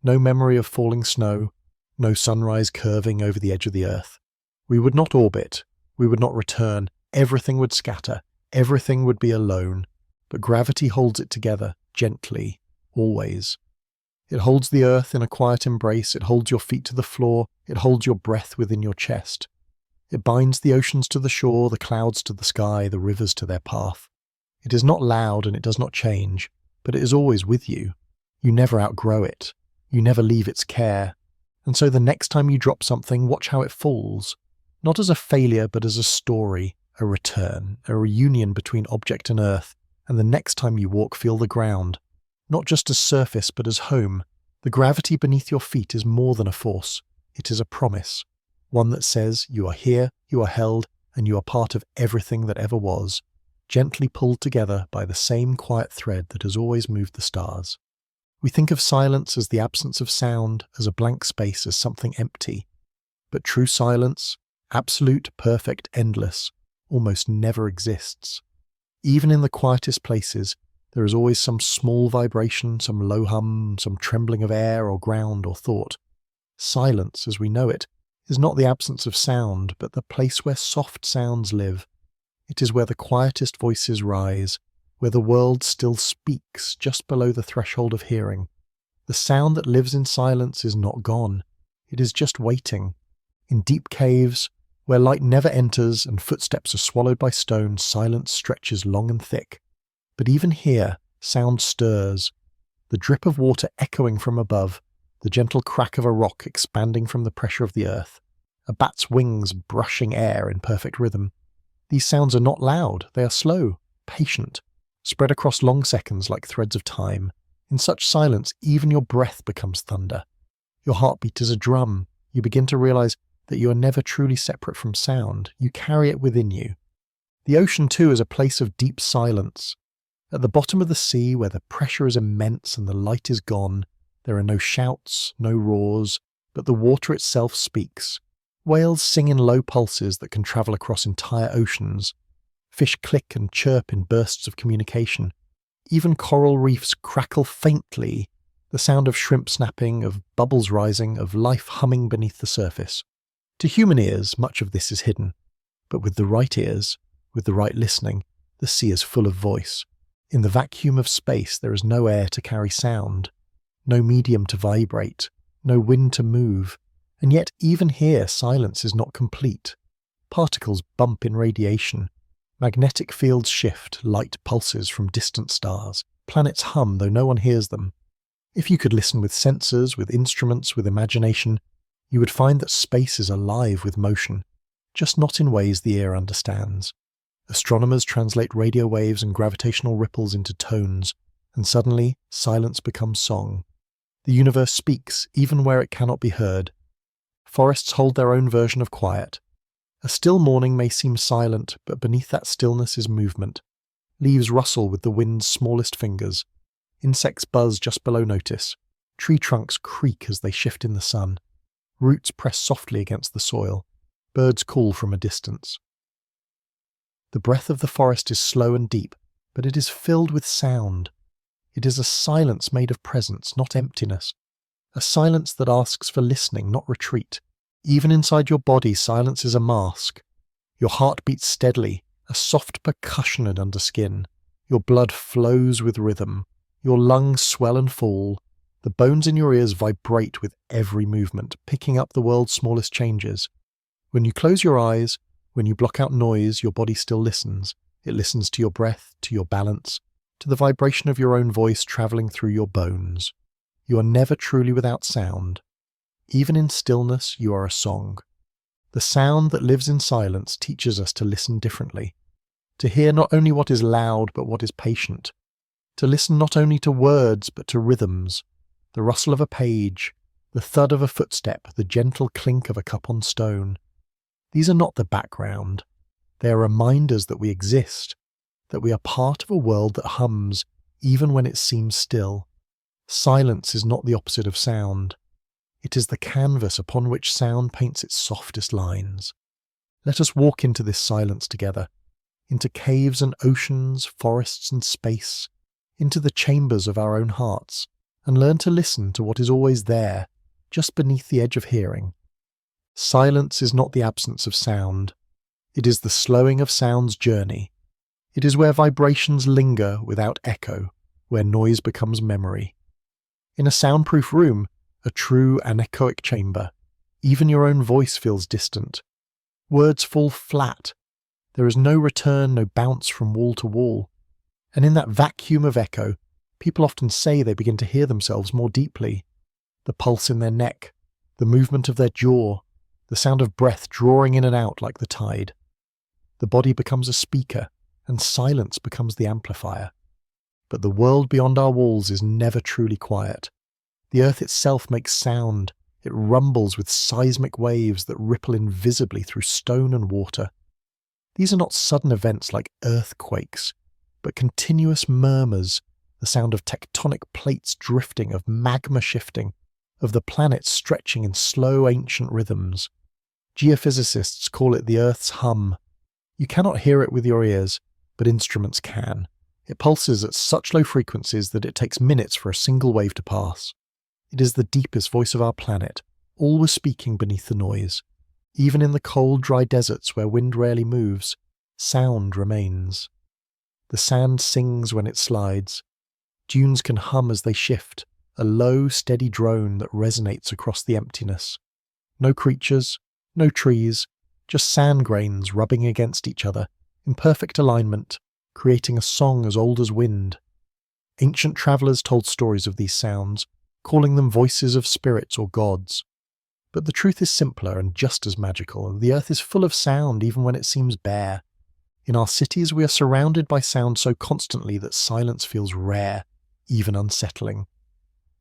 A: no memory of falling snow, no sunrise curving over the edge of the earth. We would not orbit, we would not return, everything would scatter, everything would be alone, but gravity holds it together, gently, always. It holds the earth in a quiet embrace, it holds your feet to the floor, it holds your breath within your chest. It binds the oceans to the shore, the clouds to the sky, the rivers to their path. It is not loud and it does not change, but it is always with you. You never outgrow it. You never leave its care. And so the next time you drop something, watch how it falls. Not as a failure, but as a story, a return, a reunion between object and earth. And the next time you walk, feel the ground. Not just as surface, but as home. The gravity beneath your feet is more than a force. It is a promise. One that says you are here, you are held, and you are part of everything that ever was, gently pulled together by the same quiet thread that has always moved the stars. We think of silence as the absence of sound, as a blank space, as something empty. But true silence, absolute, perfect, endless, almost never exists. Even in the quietest places, there is always some small vibration, some low hum, some trembling of air or ground or thought. Silence, as we know it, is not the absence of sound, but the place where soft sounds live. It is where the quietest voices rise, where the world still speaks just below the threshold of hearing. The sound that lives in silence is not gone. It is just waiting. In deep caves, where light never enters and footsteps are swallowed by stone, silence stretches long and thick. But even here, sound stirs. The drip of water echoing from above, the gentle crack of a rock expanding from the pressure of the earth, a bat's wings brushing air in perfect rhythm. These sounds are not loud, they are slow, patient, spread across long seconds like threads of time. In such silence, even your breath becomes thunder. Your heartbeat is a drum. You begin to realize that you are never truly separate from sound. You carry it within you. The ocean, too, is a place of deep silence. At the bottom of the sea, where the pressure is immense and the light is gone, there are no shouts, no roars, but the water itself speaks. Whales sing in low pulses that can travel across entire oceans. Fish click and chirp in bursts of communication. Even coral reefs crackle faintly, the sound of shrimp snapping, of bubbles rising, of life humming beneath the surface. To human ears, much of this is hidden. But with the right ears, with the right listening, the sea is full of voice. In the vacuum of space, there is no air to carry sound, no medium to vibrate, no wind to move, and yet even here silence is not complete. Particles bump in radiation, magnetic fields shift, light pulses from distant stars, planets hum though no one hears them. If you could listen with sensors, with instruments, with imagination, you would find that space is alive with motion, just not in ways the ear understands. Astronomers translate radio waves and gravitational ripples into tones, and suddenly silence becomes song. The universe speaks even where it cannot be heard. Forests hold their own version of quiet. A still morning may seem silent, but beneath that stillness is movement. Leaves rustle with the wind's smallest fingers. Insects buzz just below notice. Tree trunks creak as they shift in the sun. Roots press softly against the soil. Birds call from a distance. The breath of the forest is slow and deep, but it is filled with sound. It is a silence made of presence, not emptiness. A silence that asks for listening, not retreat. Even inside your body, silence is a mask. Your heart beats steadily, a soft percussion under skin. Your blood flows with rhythm. Your lungs swell and fall. The bones in your ears vibrate with every movement, picking up the world's smallest changes. When you close your eyes, when you block out noise, your body still listens. It listens to your breath, to your balance, to the vibration of your own voice travelling through your bones. You are never truly without sound. Even in stillness, you are a song. The sound that lives in silence teaches us to listen differently, to hear not only what is loud but what is patient, to listen not only to words but to rhythms, the rustle of a page, the thud of a footstep, the gentle clink of a cup on stone. These are not the background. They are reminders that we exist, that we are part of a world that hums even when it seems still. Silence is not the opposite of sound. It is the canvas upon which sound paints its softest lines. Let us walk into this silence together, into caves and oceans, forests and space, into the chambers of our own hearts, and learn to listen to what is always there, just beneath the edge of hearing. Silence is not the absence of sound. It is the slowing of sound's journey. It is where vibrations linger without echo, where noise becomes memory. In a soundproof room, a true anechoic chamber, even your own voice feels distant. Words fall flat. There is no return, no bounce from wall to wall. And in that vacuum of echo, people often say they begin to hear themselves more deeply. The pulse in their neck, the movement of their jaw, the sound of breath drawing in and out like the tide. The body becomes a speaker, and silence becomes the amplifier. But the world beyond our walls is never truly quiet. The earth itself makes sound. It rumbles with seismic waves that ripple invisibly through stone and water. These are not sudden events like earthquakes, but continuous murmurs, the sound of tectonic plates drifting, of magma shifting, of the planet stretching in slow ancient rhythms. Geophysicists call it the Earth's hum. You cannot hear it with your ears, but instruments can. It pulses at such low frequencies that it takes minutes for a single wave to pass. It is the deepest voice of our planet, always speaking beneath the noise. Even in the cold, dry deserts where wind rarely moves, sound remains. The sand sings when it slides. Dunes can hum as they shift, a low, steady drone that resonates across the emptiness. No creatures, no trees, just sand grains rubbing against each other, in perfect alignment, creating a song as old as wind. Ancient travellers told stories of these sounds, calling them voices of spirits or gods. But the truth is simpler and just as magical. The earth is full of sound even when it seems bare. In our cities we are surrounded by sound so constantly that silence feels rare, even unsettling.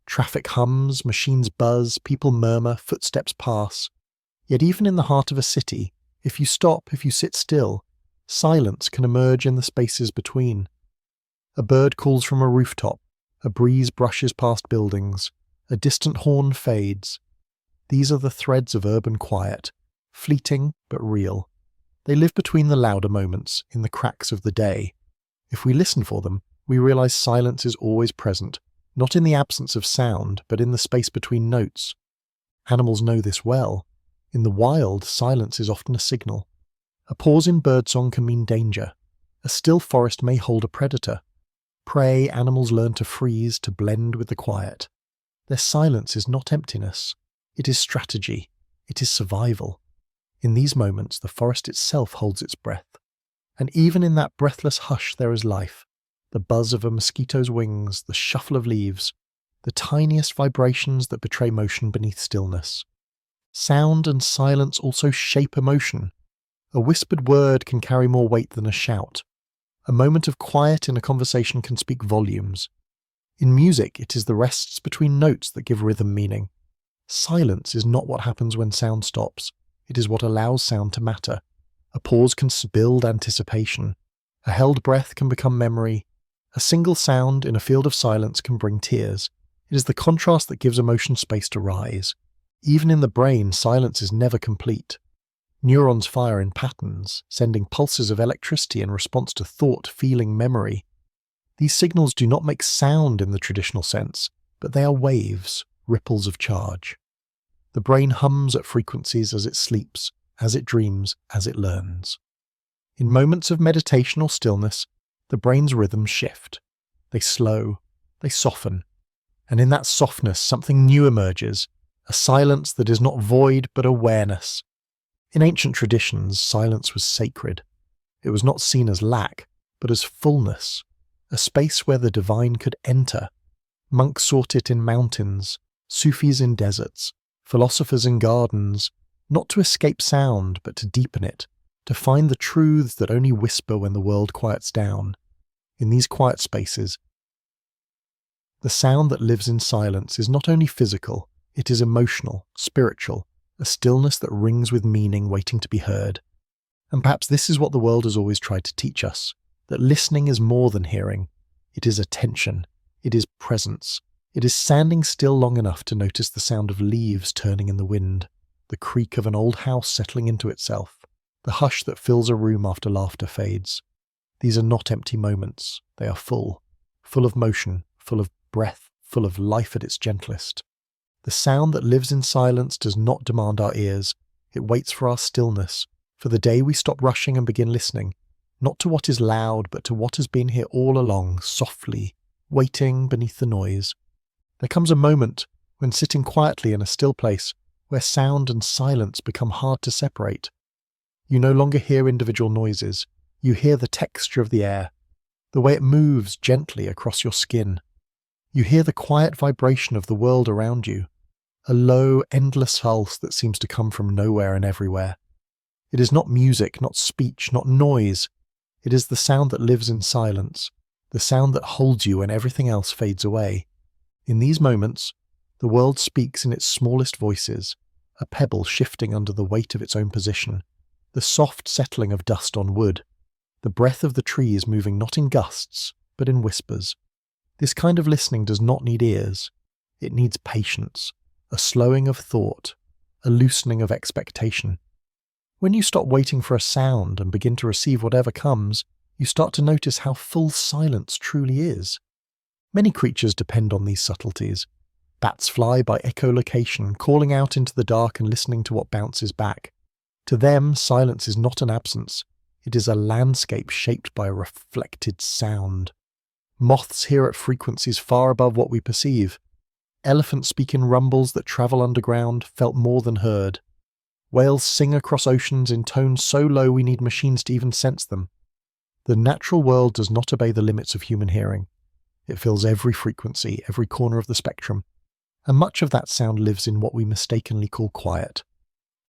A: Traffic hums, machines buzz, people murmur, footsteps pass. Yet even in the heart of a city, if you stop, if you sit still, silence can emerge in the spaces between. A bird calls from a rooftop, a breeze brushes past buildings, a distant horn fades. These are the threads of urban quiet, fleeting but real. They live between the louder moments, in the cracks of the day. If we listen for them, we realize silence is always present, not in the absence of sound, but in the space between notes. Animals know this well. In the wild, silence is often a signal. A pause in birdsong can mean danger. A still forest may hold a predator. Prey animals learn to freeze, to blend with the quiet. Their silence is not emptiness. It is strategy. It is survival. In these moments, the forest itself holds its breath. And even in that breathless hush there is life. The buzz of a mosquito's wings, the shuffle of leaves, the tiniest vibrations that betray motion beneath stillness. Sound and silence also shape emotion. A whispered word can carry more weight than a shout. A moment of quiet in a conversation can speak volumes. In music, it is the rests between notes that give rhythm meaning. Silence is not what happens when sound stops. It is what allows sound to matter. A pause can build anticipation. A held breath can become memory. A single sound in a field of silence can bring tears. It is the contrast that gives emotion space to rise. Even in the brain, silence is never complete. Neurons fire in patterns, sending pulses of electricity in response to thought, feeling, memory. These signals do not make sound in the traditional sense, but they are waves, ripples of charge. The brain hums at frequencies as it sleeps, as it dreams, as it learns. In moments of meditation or stillness, the brain's rhythms shift. They slow, they soften, and in that softness something new emerges, a silence that is not void but awareness. In ancient traditions, silence was sacred. It was not seen as lack, but as fullness, a space where the divine could enter. Monks sought it in mountains, Sufis in deserts, philosophers in gardens, not to escape sound, but to deepen it, to find the truths that only whisper when the world quiets down. In these quiet spaces, the sound that lives in silence is not only physical, it is emotional, spiritual, a stillness that rings with meaning waiting to be heard. And perhaps this is what the world has always tried to teach us, that listening is more than hearing. It is attention. It is presence. It is standing still long enough to notice the sound of leaves turning in the wind, the creak of an old house settling into itself, the hush that fills a room after laughter fades. These are not empty moments. They are full of motion, full of breath, full of life at its gentlest. The sound that lives in silence does not demand our ears. It waits for our stillness, for the day we stop rushing and begin listening, not to what is loud, but to what has been here all along, softly, waiting beneath the noise. There comes a moment when sitting quietly in a still place, where sound and silence become hard to separate. You no longer hear individual noises. You hear the texture of the air, the way it moves gently across your skin. You hear the quiet vibration of the world around you, a low, endless pulse that seems to come from nowhere and everywhere. It is not music, not speech, not noise. It is the sound that lives in silence, the sound that holds you when everything else fades away. In these moments, the world speaks in its smallest voices, a pebble shifting under the weight of its own position, the soft settling of dust on wood, the breath of the trees moving not in gusts, but in whispers. This kind of listening does not need ears. It needs patience, a slowing of thought, a loosening of expectation. When you stop waiting for a sound and begin to receive whatever comes, you start to notice how full silence truly is. Many creatures depend on these subtleties. Bats fly by echolocation, calling out into the dark and listening to what bounces back. To them, silence is not an absence. It is a landscape shaped by a reflected sound. Moths hear at frequencies far above what we perceive. Elephants speak in rumbles that travel underground, felt more than heard. Whales sing across oceans in tones so low we need machines to even sense them. The natural world does not obey the limits of human hearing. It fills every frequency, every corner of the spectrum, and much of that sound lives in what we mistakenly call quiet.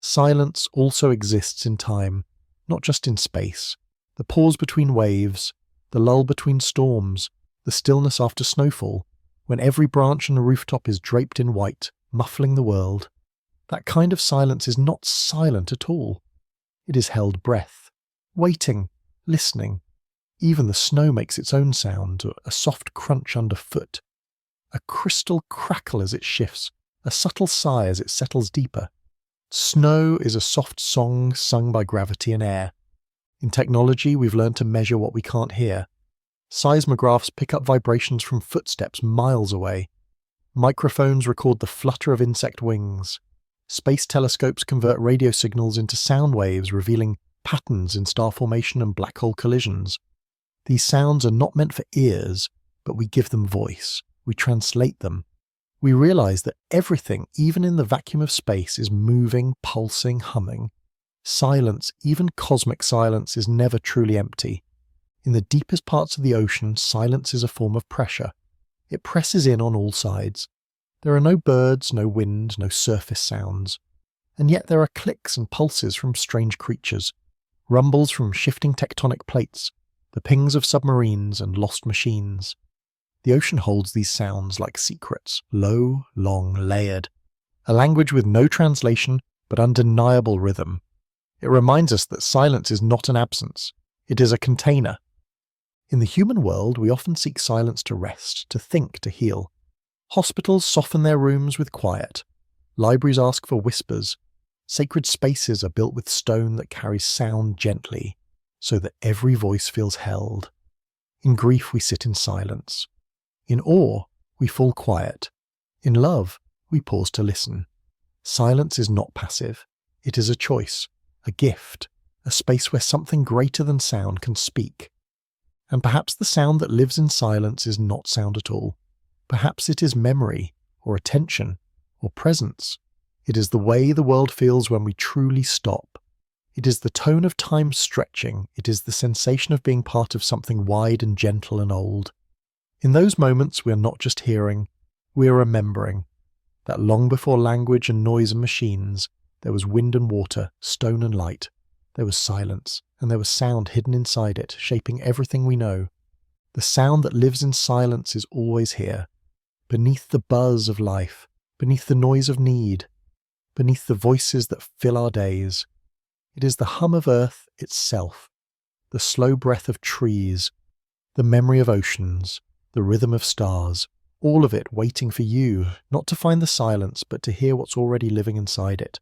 A: Silence also exists in time, not just in space. The pause between waves, the lull between storms, the stillness after snowfall, when every branch on a rooftop is draped in white, muffling the world. That kind of silence is not silent at all. It is held breath, waiting, listening. Even the snow makes its own sound, a soft crunch underfoot, a crystal crackle as it shifts, a subtle sigh as it settles deeper. Snow is a soft song sung by gravity and air. In technology, we've learned to measure what we can't hear. Seismographs pick up vibrations from footsteps miles away. Microphones record the flutter of insect wings. Space telescopes convert radio signals into sound waves, revealing patterns in star formation and black hole collisions. These sounds are not meant for ears, but we give them voice. We translate them. We realize that everything, even in the vacuum of space, is moving, pulsing, humming. Silence, even cosmic silence, is never truly empty. In the deepest parts of the ocean, silence is a form of pressure. It presses in on all sides. There are no birds, no wind, no surface sounds. And yet there are clicks and pulses from strange creatures, rumbles from shifting tectonic plates, the pings of submarines and lost machines. The ocean holds these sounds like secrets, low, long, layered. A language with no translation, but undeniable rhythm. It reminds us that silence is not an absence. It is a container. In the human world, we often seek silence to rest, to think, to heal. Hospitals soften their rooms with quiet. Libraries ask for whispers. Sacred spaces are built with stone that carries sound gently, so that every voice feels held. In grief, we sit in silence. In awe, we fall quiet. In love, we pause to listen. Silence is not passive. It is a choice, a gift, a space where something greater than sound can speak. And perhaps the sound that lives in silence is not sound at all. Perhaps it is memory, or attention, or presence. It is the way the world feels when we truly stop. It is the tone of time stretching. It is the sensation of being part of something wide and gentle and old. In those moments, we are not just hearing, we are remembering that long before language and noise and machines, there was wind and water, stone and light. There was silence, and there was sound hidden inside it, shaping everything we know. The sound that lives in silence is always here, beneath the buzz of life, beneath the noise of need, beneath the voices that fill our days. It is the hum of earth itself, the slow breath of trees, the memory of oceans, the rhythm of stars, all of it waiting for you, not to find the silence, but to hear what's already living inside it.